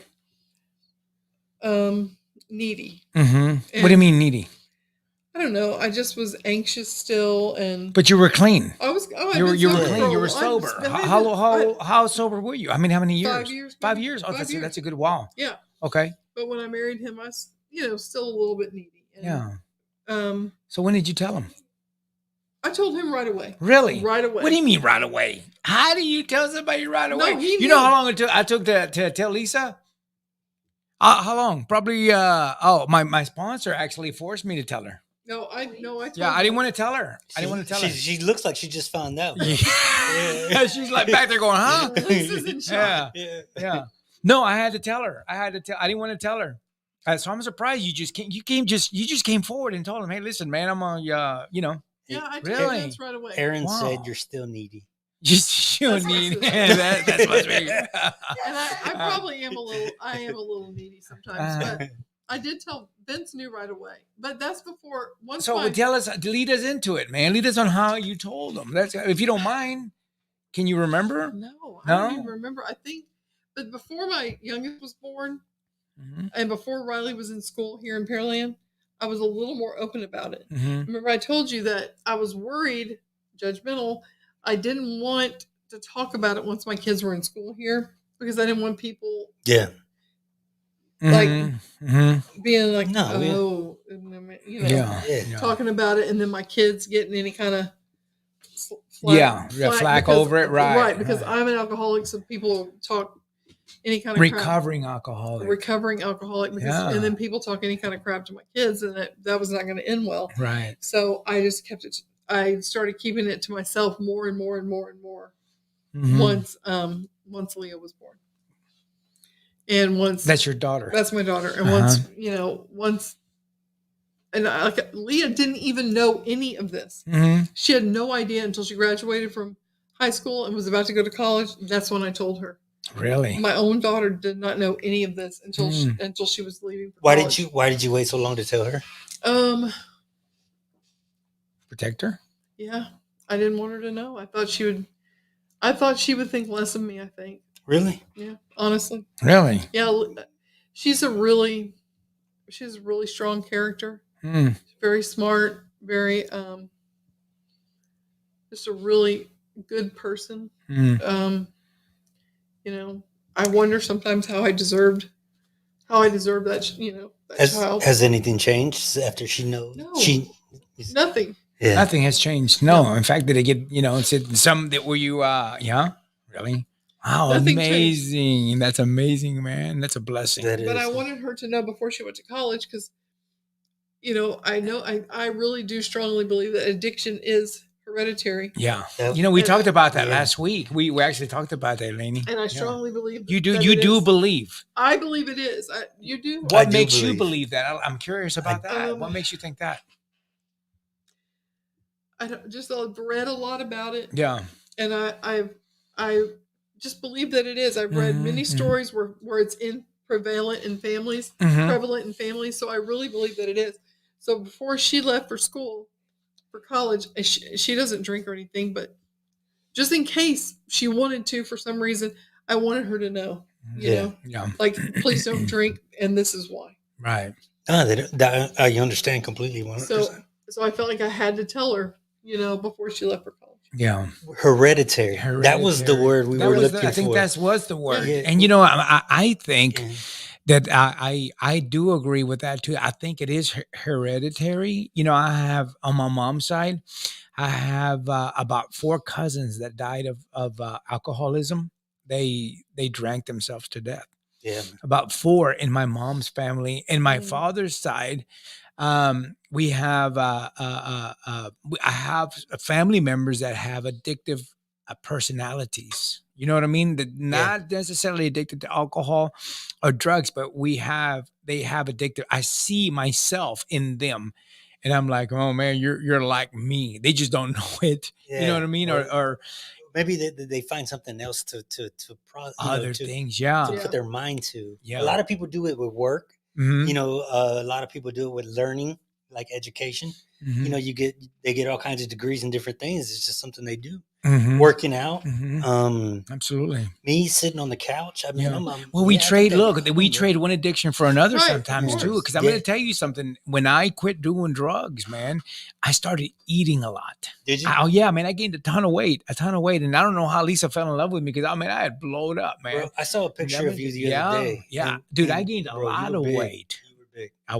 needy. Mm-hmm. What do you mean needy? I don't know. I just was anxious still, and But you were clean. I was. Oh, I've You were been you were sober clean. for You a were while. sober. I've been- How sober were you? I mean, how many years? 5 years. 5 maybe. years. Oh, 5 years. that's a good while. Yeah, Okay. but when I married him, I was, still a little bit needy. And, Yeah. So when did you tell him? I told him right away. Really? Right away. What do you mean right away? How do you tell somebody right No, away? he You know knew. how long it took? I took to tell Lisa. How long? Probably. My sponsor actually forced me to tell her. No, I told Yeah, I him. didn't want to tell her. I didn't want to tell her. She looks like she just found out. Yeah. She's like back there going, huh? Lisa's in shock. Yeah. No, I had to tell her. I didn't want to tell her. So I'm surprised you just came forward and told him, hey, listen, man, I'm on, Yeah, I told Really? Vince right away. Aaron Wow. said you're still needy. just you That's need what it is. that's what's me. And I probably am a little needy sometimes, but I did tell Vince knew right away. But that's before once. So my, tell us, lead us into it, man. Lead us on how you told them. That's if you don't mind. Can you remember? No, I don't even No? remember. I think, but before my youngest was born, Mm-hmm. and before Riley was in school here in Pearland, I was a little more open about it. Mm-hmm. Remember, I told you that I was worried, judgmental. I didn't want to talk about it once my kids were in school here because I didn't want people Yeah. Like- Mm-hmm. being like, No, oh, and then, Yeah. Yeah. talking about it, and then my kids getting any kind of flack over it, right? Right, because I'm an alcoholic, so people talk any kind of recovering alcoholic. crap, recovering alcoholic, because, Yeah. and then people talk any kind of crap to my kids, and that was not going to end well. Right. So I just kept it. I started keeping it to myself more and more and more and more. Mhm. Once Leah was born, and once That's your daughter. that's my daughter, and once, and Leah didn't even know any of this. Mm-hmm. She had no idea until she graduated from high school and was about to go to college. That's when I told her. Really? My own daughter did not know any of this until she was leaving. For Why college. did you wait so long to tell her? Protect her? Yeah, I didn't want her to know. I thought she would think less of me. I think. Really? Yeah, honestly. Really? Yeah, she's a really strong character. Mm. Very smart. Very just a really good person. Mm. I wonder sometimes how I deserved that. That child. Has anything changed after she knows? No. Nothing. Yeah. Nothing has changed. No. In fact, did it get, said some that were you, yeah? Really? Wow. Nothing amazing. That's amazing, man. That's a blessing. That is. But I wanted her to know before she went to college because, I really do strongly believe that addiction is hereditary. Yeah. Yep. We talked about that Yeah. last week. We actually talked about that, Layni. And I strongly believe You do. that You it do is. believe. I believe it is. You do? What do makes you believe. believe that? I'm curious about that. What makes you think that? I've read a lot about it. Yeah. And I just believe that it is. I've read many stories where it's prevalent in families, so I really believe that it is. So before she left for college, she doesn't drink or anything, but just in case she wanted to for some reason, I wanted her to know, Yeah. like, please don't drink, and this is why. Right. I understand completely. 100%. So I felt like I had to tell her, before she left for college. Yeah. Hereditary. That was the word we were looking for. I think that was the word. Yeah. And I think that I do agree with that too. I think it is hereditary. I have on my mom's side, I have about 4 cousins that died of alcoholism. They drank themselves to death. Yeah. About 4 in my mom's family. In my father's side, we have I have family members that have addictive personalities. You know what I mean? That not necessarily addicted to alcohol or drugs, but they have addictive. I see myself in them, and I'm like, oh man, you're like me. They just don't know it. Yeah. You know what I mean? Or maybe they find something else to other things. Yeah. to put their mind to. Yeah. A lot of people do it with work. Mhm. You know, a lot of people do it with learning, like education. Mhm. You know, they get all kinds of degrees in different things. It's just something they do. Mhm. Working out. Mhm. Absolutely. Me sitting on the couch. I mean, Yeah. Well, we trade. Look, we trade one addiction for another Right, sometimes of too. course. Because I'm going to tell you something. When I quit doing drugs, man, I started eating a lot. Did you? Oh yeah, man, I gained a ton of weight, and I don't know how Lisa fell in love with me because I mean I had blowed up, man. Bro, I saw a picture of you the other day. Yeah, and- dude, I and, gained a bro, you lot were of big. weight. You were big. I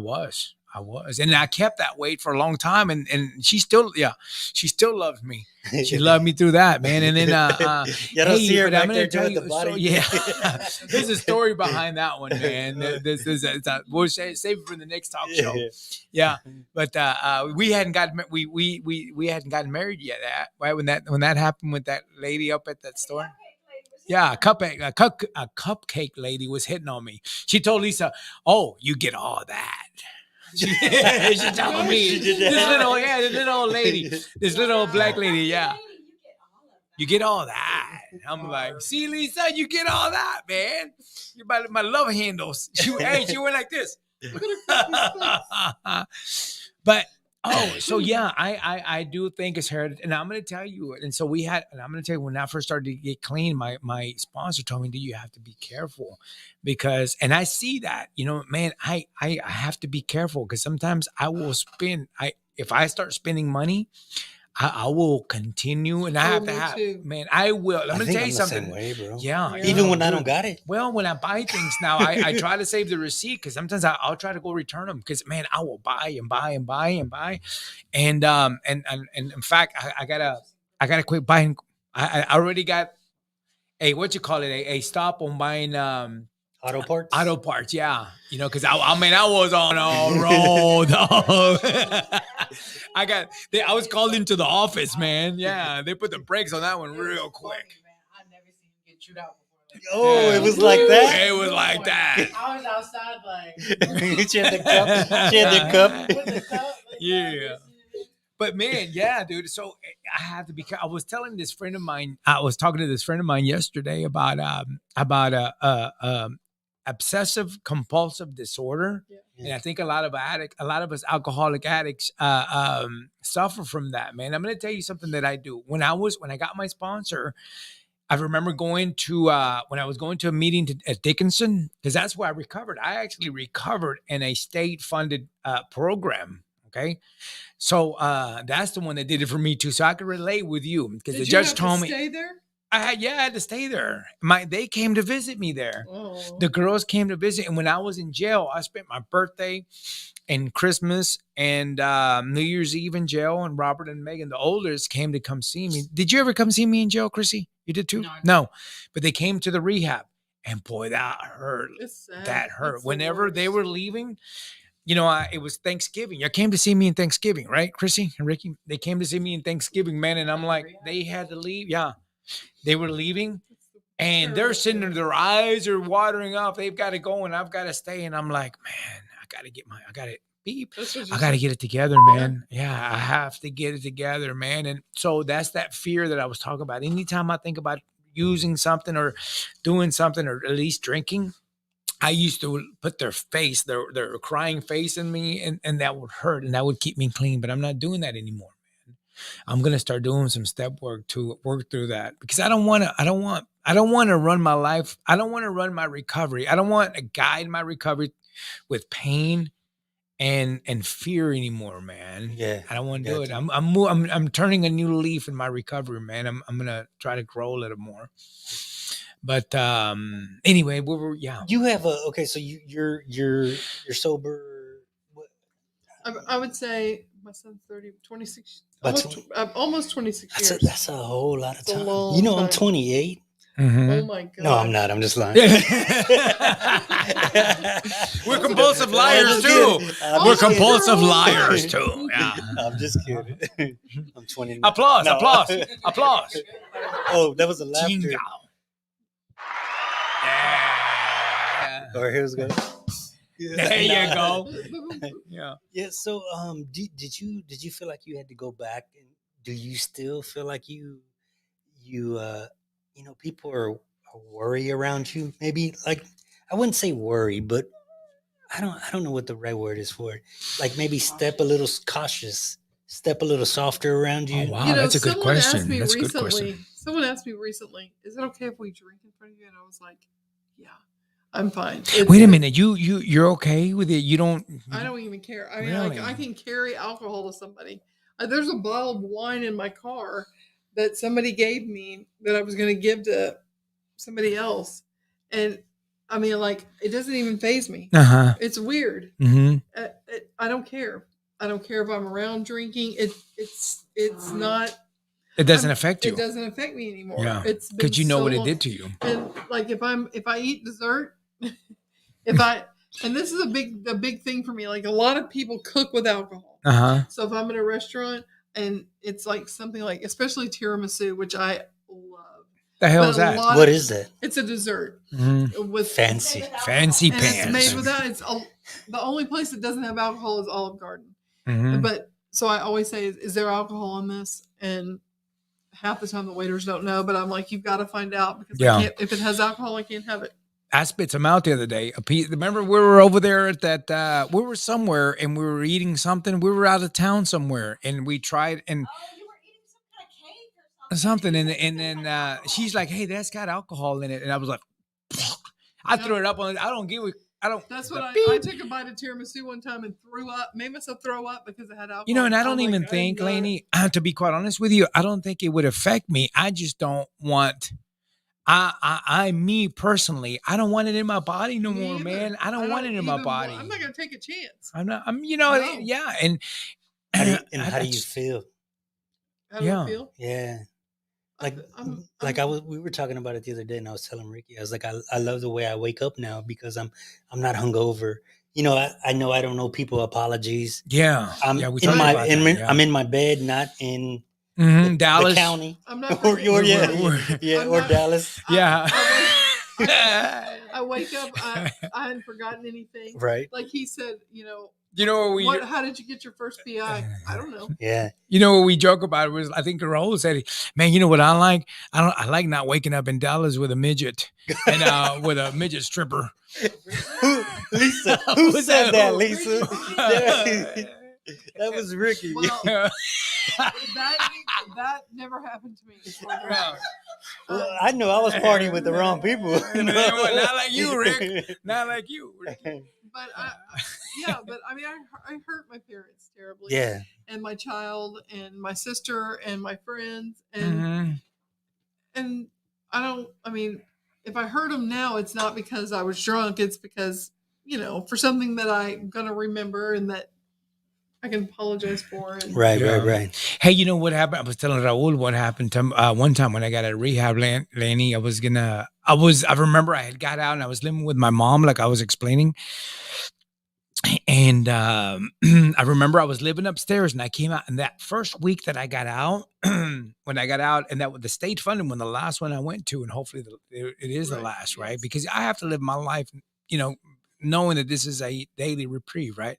was, and I kept that weight for a long time, and she still loves me. She loved me through that, man. And then, you don't see her but I'm back gonna there tell doing you, the body. so, yeah, there's a story behind that one, man. We'll save it for the next talk show. Yeah, but we hadn't gotten we hadn't gotten married yet. Right when that happened with that lady up at that store. Yeah, a cupcake lady was hitting on me. She told Lisa, "Oh, you get all that." She told me She did this that. little old lady, this little old black lady. Yeah, you get all that. I'm like, see, Lisa, you get all that, man. You my love handles. She went like this. But so yeah, I do think it's heritage, and I'm gonna tell you. And so I'm gonna tell you when I first started to get clean, my sponsor told me that you have to be careful because, and I see that, you know, man, I have to be careful because sometimes I will spend. If I start spending money, I will continue, and I have to have, man, I will. I'm gonna tell you something. Way, bro. Yeah, Even when dude, I don't got it. Well, when I buy things now, I try to save the receipt because sometimes I'll try to go return them because, man, I will buy and buy and buy and buy, and in fact, I gotta quit buying. I already got a stop on buying Auto parts. Auto parts, yeah. You know, because I was on a roll, dog. I was called into the office, man. Yeah, they put the brakes on that one real quick. I've never seen you get chewed out before. Oh, it was like that. It was like that. I was outside like. She had the cup. She had the cup. With the cup. Like, Yeah. But man, yeah, dude. So I have to be. I was telling this friend of mine. I was talking to this friend of mine yesterday about obsessive compulsive disorder. Yeah. And I think a lot of us alcoholic addicts suffer from that, man. I'm going to tell you something that I do. When I got my sponsor, I remember going to when I was going to a meeting at Dickinson, because that's where I recovered. I actually recovered in a state-funded program. Okay, so that's the one that did it for me too. So I could relate with you because the judge told me. Stay there? I had to stay there. They came to visit me there. Oh. The girls came to visit, and when I was in jail, I spent my birthday and Christmas and New Year's Eve in jail. And Robert and Megan, the oldest, came to come see me. Did you ever come see me in jail, Chrissy? You did too? No, but they came to the rehab, and boy, that hurt. It's sad. That hurt. It's the Whenever they worst. were leaving. You know, it was Thanksgiving. You came to see me in Thanksgiving, right, Chrissy and Ricky? They came to see me in Thanksgiving, man, and I'm like, they had to leave. Yeah, they were leaving, and they're sitting there, their eyes are watering up. They've got to go, and I've got to stay. And I'm like, man, I got to beep. I got to get it together, man. Yeah, I have to get it together, man. And so that's that fear that I was talking about. Anytime I think about using something or doing something or at least drinking, I used to put their face, their crying face in me, and that would hurt, and that would keep me clean. But I'm not doing that anymore, man. I'm gonna start doing some step work to work through that because I don't want to run my life. I don't want to run my recovery. I don't want to guide my recovery with pain and fear anymore, man. Yeah, I don't want to do it. I'm turning a new leaf in my recovery, man. I'm gonna try to grow a little more. But anyway, You have so you're sober. What? I would say my son's 26, About almost 26 years. That's a whole lot of It's a time. long You know, I'm time. 28. Mhm. Oh my god! No, I'm not. I'm just lying. We're compulsive liars I'm just too. kidding. I'm We're just kidding. compulsive liars too. Yeah. I'm just kidding. I'm 29. Applause, No. applause, applause. Oh, that was a laughter. Jingle. Yeah. Or here's go. There you go. Yeah. Yeah. So, did you feel like you had to go back, and do you still feel like people are worry around you? Maybe, like, I wouldn't say worry, but I don't know what the right word is for it. Like, maybe step a little cautious, step a little softer around you. Oh wow, You know, that's a good someone asked question. me That's a good recently. question. Someone asked me recently, "Is it okay if we drink in front of you?" And I was like, "Yeah, I'm fine." Wait a minute, you're okay with it? You don't? I don't even care. I mean, like, Really? I can carry alcohol to somebody. There's a bottle of wine in my car that somebody gave me that I was going to give to somebody else, and I mean, like, it doesn't even faze me. Uh-huh. It's weird. Mm-hmm. I don't care. I don't care if I'm around drinking. It's not. It doesn't affect you. It doesn't affect me anymore. Yeah. It's Because you know what it did to you. And like if I eat dessert, and this is the big thing for me. Like a lot of people cook with alcohol. Uh-huh. So if I'm in a restaurant and it's like something like, especially tiramisu, which I love. The hell But is a that? lot What of- is that? It's a dessert Mhm. Fancy. Fancy and it's pants. made without. The only place that doesn't have alcohol is Olive Garden. Mhm. But so I always say, is there alcohol in this? And half the time the waiters don't know, but I'm like, you've got to find out because Yeah. I can't, if it has alcohol, I can't have it. I spit some out the other day. Remember we were over there at that, we were somewhere and we were eating something. We were out of town somewhere and we tried and Oh, you were eating some kind of cake or something. something. And then she's like, hey, that's got alcohol in it. And I was like, I threw it up on it. I don't give a, I don't. That's what I took a bite of tiramisu one time and threw up, made myself throw up because it had alcohol. You know, and I I'm don't like, even I'm think, not- Layni, to be quite honest with you, I don't think it would affect me. I just don't want. Me personally, I don't want it in my body no Me more, either. man. I don't want it in my body. I'm not going to take a chance. I'm not. No. Yeah. And How do you, I- how do you that's- feel? How do Yeah. I feel? Yeah. Like, we were talking about it the other day, and I was telling Ricky, I was like, I love the way I wake up now because I'm not hungover. You know, I know I don't know people apologies. Yeah. I'm Yeah. We in talked my about that, yeah. I'm in my bed, not in Mhm, the Dallas. county. I'm not Or gonna- yeah, I'm or not- Dallas. Yeah. I wake up, I hadn't forgotten anything. Right. Like he said, you know, You know what we how did you get your first PI? I don't know. Yeah. You know what we joke about was I think Raul said, "Man, you know what I like? I like not waking up in Dallas with a midget and with a midget stripper." Lisa, who Was said that that, who? Lisa? That was Ricky. Well, that never happened to me. Well, I know I was partying with the wrong people. Not like you, Rick. Not like you, Rick. But I mean, I hurt my parents terribly. Yeah. And my child and my sister and my friends Mhm. and I mean, if I hurt them now, it's not because I was drunk. It's because, you know, for something that I'm going to remember and that I can apologize for. And Right. Hey, you know what happened? I was telling Raul what happened to one time when I got out of rehab, Layni. I remember I had got out and I was living with my mom, like I was explaining. And I remember I was living upstairs and I came out, and that first week that I got out, when I got out, and that was the state funding one, the last one I went to, and hopefully it is the Right, last, right? yes. Because I have to live my life, you know, knowing that this is a daily reprieve, right?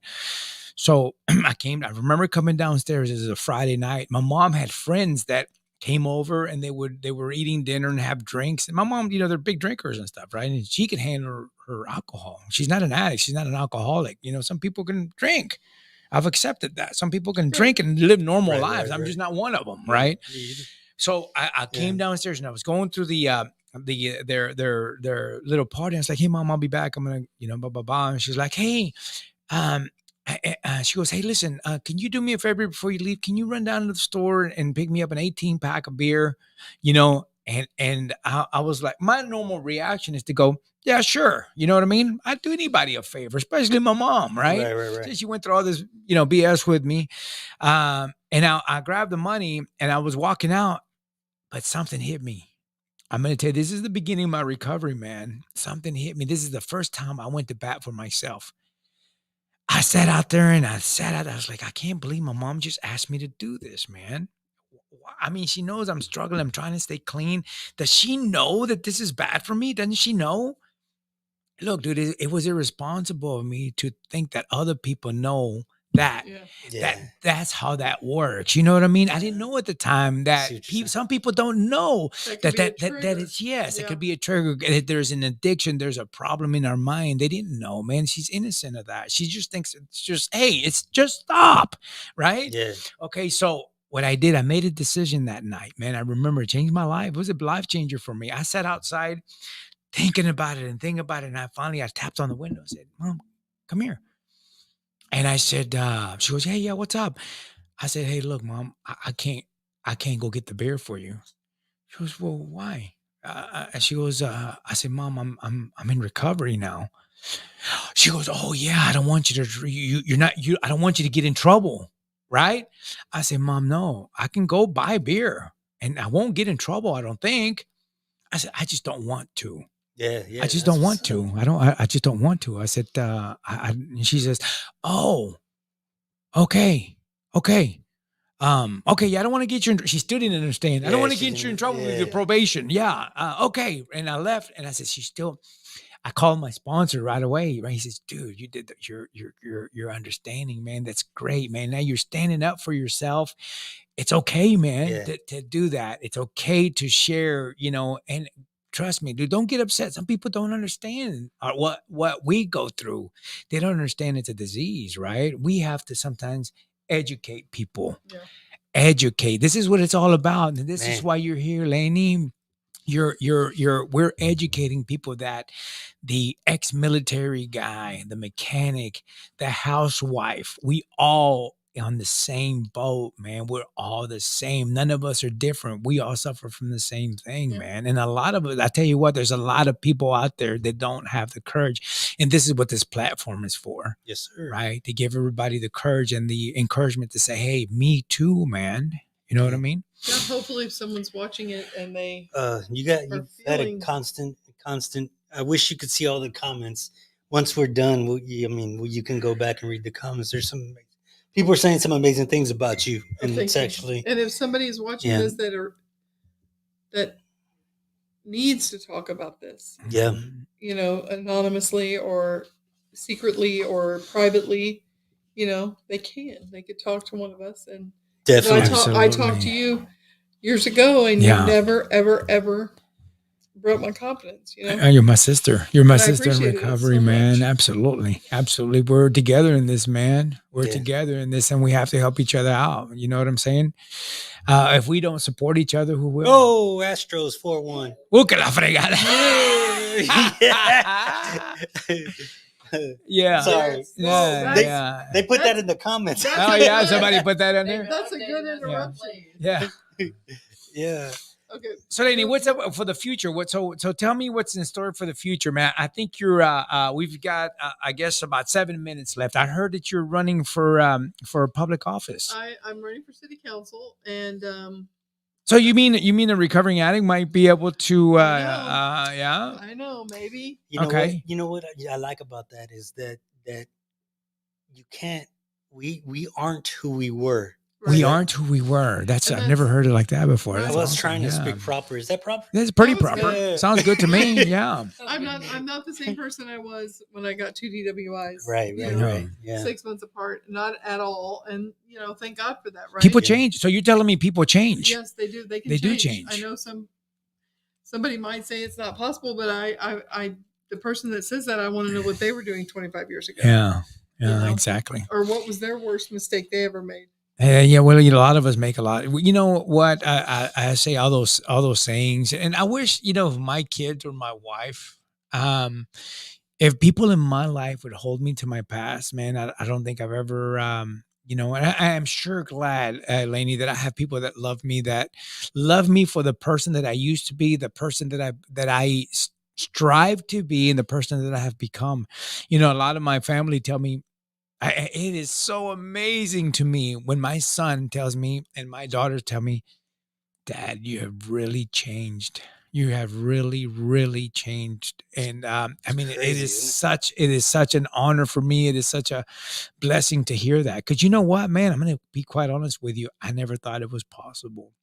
So I remember coming downstairs. It was a Friday night. My mom had friends that came over and they were eating dinner and have drinks. And my mom, you know, they're big drinkers and stuff, right? And she can handle her alcohol. She's not an addict. She's not an alcoholic. You know, some people can drink. I've accepted that. Some people can drink and live normal Right, lives. right, I'm right. just not one of them, right? So I came downstairs and I was going through their little party. I was like, "Hey, mom, I'll be back. I'm gonna, you know, blah blah blah." And she's like, "Hey, she goes, hey, listen, can you do me a favor before you leave? Can you run down to the store and pick me up an 18 pack of beer?" You know, and I was like, my normal reaction is to go, yeah, sure. You know what I mean? I'd do anybody a favor, especially my mom, right? Right. So she went through all this, you know, BS with me. And I grabbed the money and I was walking out, but something hit me. I'm going to tell you, this is the beginning of my recovery, man. Something hit me. This is the first time I went to bat for myself. I sat out there and I was like, I can't believe my mom just asked me to do this, man. I mean, she knows I'm struggling. I'm trying to stay clean. Does she know that this is bad for me? Doesn't she know? Look, dude, it was irresponsible of me to think that other people know that Yeah. Yeah. that's how that works. You know what I mean? I didn't know at the time that See what you're saying. some people don't know That that could be a that trigger. it's yes, it Yeah. could be a trigger. If there's an addiction, there's a problem in our mind. They didn't know, man. She's innocent of that. She just thinks it's just, hey, it's just stop, right? Yeah. Okay, so what I did, I made a decision that night, man. I remember it changed my life. It was a life changer for me. I sat outside thinking about it and thinking about it. And I tapped on the window and said, Mom, come here. And I said, she goes, hey, yeah, what's up? I said, hey, look, Mom, I can't go get the beer for you. She goes, well, why? And she goes, I said, Mom, I'm in recovery now. She goes, oh yeah, I don't want you to, I don't want you to get in trouble. Right? I said, Mom, no, I can go buy beer and I won't get in trouble. I don't think. I said, I just don't want to. Yeah. Yeah. I just that's don't want what's to. up. I just don't want to. I said, and she says, oh, okay. Okay. Okay. Yeah. I don't want to get you in, she still didn't understand. I don't Yeah, want to she get you in didn't- trouble with yeah. your probation. Yeah. Okay. And I left and I said, I called my sponsor right away. Right. He says, dude, you did you're understanding, man. That's great, man. Now you're standing up for yourself. It's okay, man, Yeah. to do that. It's okay to share, and trust me, dude, don't get upset. Some people don't understand what we go through. They don't understand it's a disease, right? We have to sometimes educate people. Yeah. Educate. This is what it's all about. And this is Man. why you're here, Layni. We're educating people that the ex-military guy, the mechanic, the housewife, we all on the same boat, man. We're all the same. None of us are different. We all suffer from the same thing, Yeah. man. And a lot of it, I tell you what, there's a lot of people out there that don't have the courage. And this is what this platform is for, Yes, sir. right? To give everybody the courage and the encouragement to say, hey, me too, man. You know what I mean? Yeah, hopefully if someone's watching it and they You've are had a feeling- constant. I wish you could see all the comments. Once we're done, you can go back and read the comments. There's some people are saying some amazing things about you, and thank it's you. actually And if somebody is watching Yeah. this that needs to talk about this, yeah, anonymously or secretly or privately, they could talk to one of us. And definitely. I talked to you years ago, and Yeah. you never, ever, ever broke my confidence. You're my sister. You're my And I sister in appreciate it recovery, so man. much. Absolutely. Absolutely. We're together in this, man. We're Yeah. together in this and we have to help each other out. You know what I'm saying? If we don't support each other, who will? Oh, Astros 4-1. Que la fregada. Yeah. Sorry. Yes. Yeah. They- Yeah. They put that in the comments. Oh, yeah. Somebody put that in there. That's a good interruption. Yeah. Yeah. Okay. So, Layni, what's up for the future? So tell me what's in store for the future, man. I think we've got, I guess, about 7 minutes left. I heard that you're running for public office. I'm running for city council, and So you mean a recovering addict might be able to, yeah? I know maybe. Okay. You know what I like about that is that you can't. We aren't who we were. We Right. aren't who we were. And I've never heard it like that before. Right. I That's was awesome. trying to Yeah. speak proper. Is that proper? That's pretty That was proper. good. Sounds good to me. Yeah. I'm not the same person I was when I got 2 DWIs. Right. you Right. know, Right. Yeah. 6 months apart, not at all. And thank God for that. Right? People Yeah. change. So you're telling me people change? Yes, they do. They can. They do change. change. I know somebody might say it's not possible, but I the person that says that, I want to know what they were doing 25 years ago. Yeah. Yeah. You know? Exactly. Or what was their worst mistake they ever made. Yeah, well, a lot of us make a lot. You know what? I say all those sayings, and I wish if my kids or my wife, if people in my life would hold me to my past, man, I don't think I've ever, and I am sure glad, Layni, that I have people that love me for the person that I used to be, the person that I strive to be, and the person that I have become. A lot of my family tell me. It is so amazing to me when my son tells me and my daughters tell me, Dad, you have really changed. You have really, really changed, and I mean, crazy, isn't it is such an honor for me. It is such a blessing to hear that. Because you know what, man, I'm going to be quite honest with you. I never thought it was possible.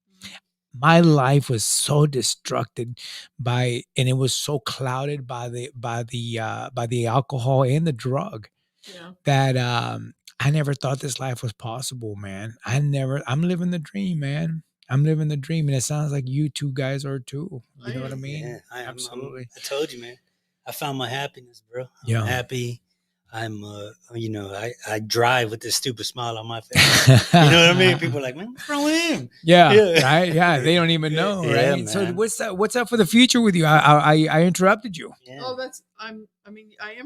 My life was so destructed and it was so clouded by the alcohol and the drug Yeah. that I never thought this life was possible, man. I'm living the dream, man. I'm living the dream, and it sounds like you two guys are too. You know what I mean? Yeah, Absolutely. I told you, man. I found my happiness, bro. I'm Yeah. happy. I'm, I drive with this stupid smile on my face. You know what I mean? People are like, man, what's wrong with him? Yeah, Yeah. right. Yeah, they don't even know, Yeah, right? So man. what's up for the future with you? I interrupted you. Yeah. Oh, I am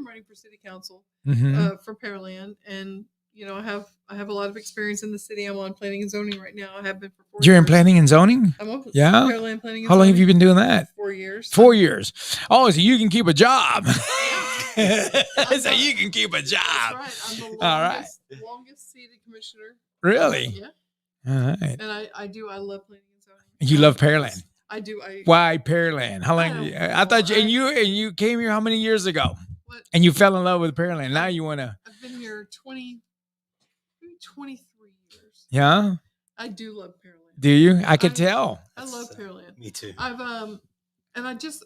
running for city council Mhm. for Pearland, and I have a lot of experience in the city. I'm on planning and zoning right now. I have been for 4 years. You're in planning and zoning? I'm on Yeah? Pearland planning and How long have zoning. you been doing that? 4 years. 4 years. Oh, so you can keep a job. Yeah. So you can keep a job. That's right. I'm the All right. longest seated commissioner. Really? Yeah. All right. And I love planning and zoning. You love Pearland. I do. Why Pearland? How I long? don't I thought know. you came here how many years ago? What? And you fell in love with Pearland. Now you want to? I've been here 23 years. Yeah. I do love Pearland. Do you? I could tell. I love Pearland. Me too. And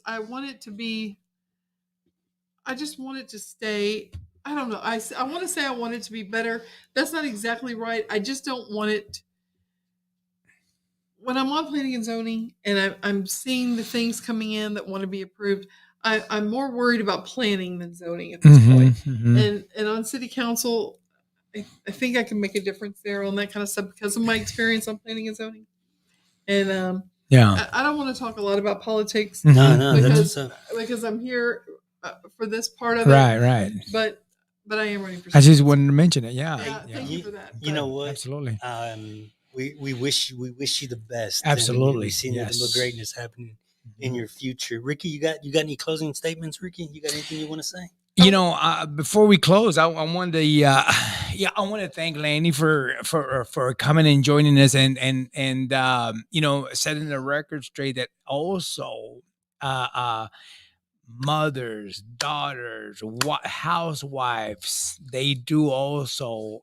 I want it to be. I just want it to stay. I don't know. I want to say I want it to be better. That's not exactly right. I just don't want it. When I'm on planning and zoning and I'm seeing the things coming in that want to be approved, I'm more worried about planning than zoning at this point. And on city council, I think I can make a difference there on that kind of stuff because of my experience on planning and zoning. And Yeah. I don't want to talk a lot about politics No, because I'm here for this part of it. Right. But I am running for. I just wanted to mention it. Yeah. Thank you for that. You know what? Absolutely. We wish you the best. Absolutely. And we see nothing but greatness happening in your future. Ricky, you got any closing statements? Ricky, you got anything you want to say? You know, before we close, I wanted to, I want to thank Layni for coming and joining us and setting the record straight that also, mothers, daughters, housewives, they do also,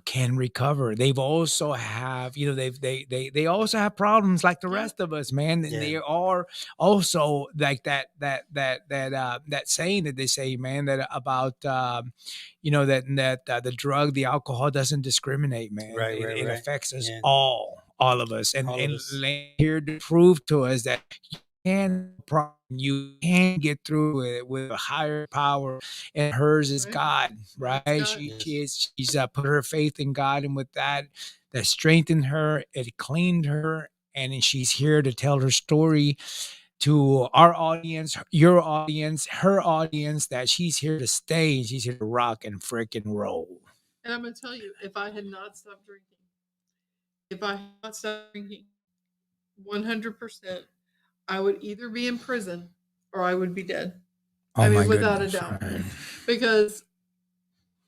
can recover. They've also have, they also have problems like the rest of us, man. And they are also like that saying that they say, man, that about, the drug, the alcohol doesn't discriminate, man. Right. It affects us all of us. And here to prove to us that you can get through it with a higher power, and hers is God, right? She's put her faith in God, and with that strengthened her, it cleaned her, and she's here to tell her story to our audience, your audience, her audience, that she's here to stay and she's here to rock and frickin' roll. And I'm going to tell you, if I had not stopped drinking, 100%, I would either be in prison or I would be dead. Oh, I mean, without a doubt. Because,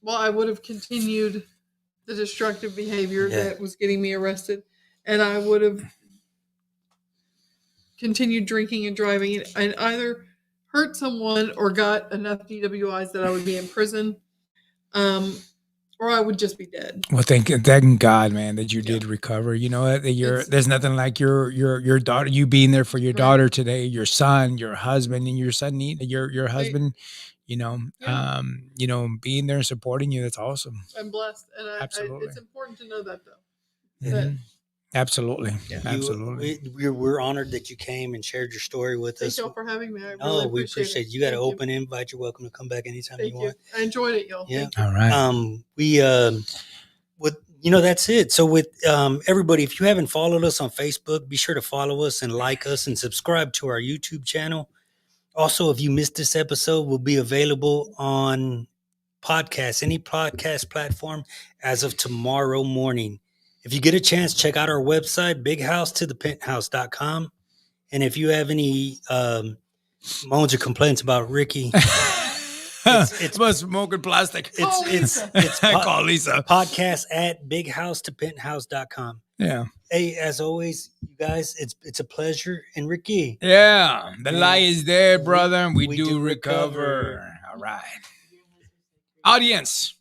I would have continued the destructive behavior that was getting me arrested, and I would have continued drinking and driving and either hurt someone or got enough DWIs that I would be in prison. Or I would just be dead. Well, thank God, man, that you did recover. You know what? There's nothing like your daughter, you being there for your daughter today, your son, your husband, and your son, your husband. Being there and supporting you. That's awesome. I'm blessed, and absolutely, it's important to know that though. Mm-hmm. Absolutely. Absolutely. We're honored that you came and shared your story with us. Thank y'all for having me. I really we appreciate it. You got an open invite. You're welcome to come back anytime you want. I enjoyed it, y'all. Yeah. All right. That's it. So with everybody, if you haven't followed us on Facebook, be sure to follow us and like us and subscribe to our YouTube channel. Also, if you missed this episode, we'll be available on any podcast platform as of tomorrow morning. If you get a chance, check out our website, bighousetothepenthouse.com. And if you have any moans or complaints about Ricky, It's about smoking plastic. Call Lisa. Call Lisa. podcast at bighouse2penthouse.com. Yeah. Hey, as always, you guys, it's a pleasure. And Ricky, Yeah. The And lie is there, brother. We we do do recover. recover. All right. Audience.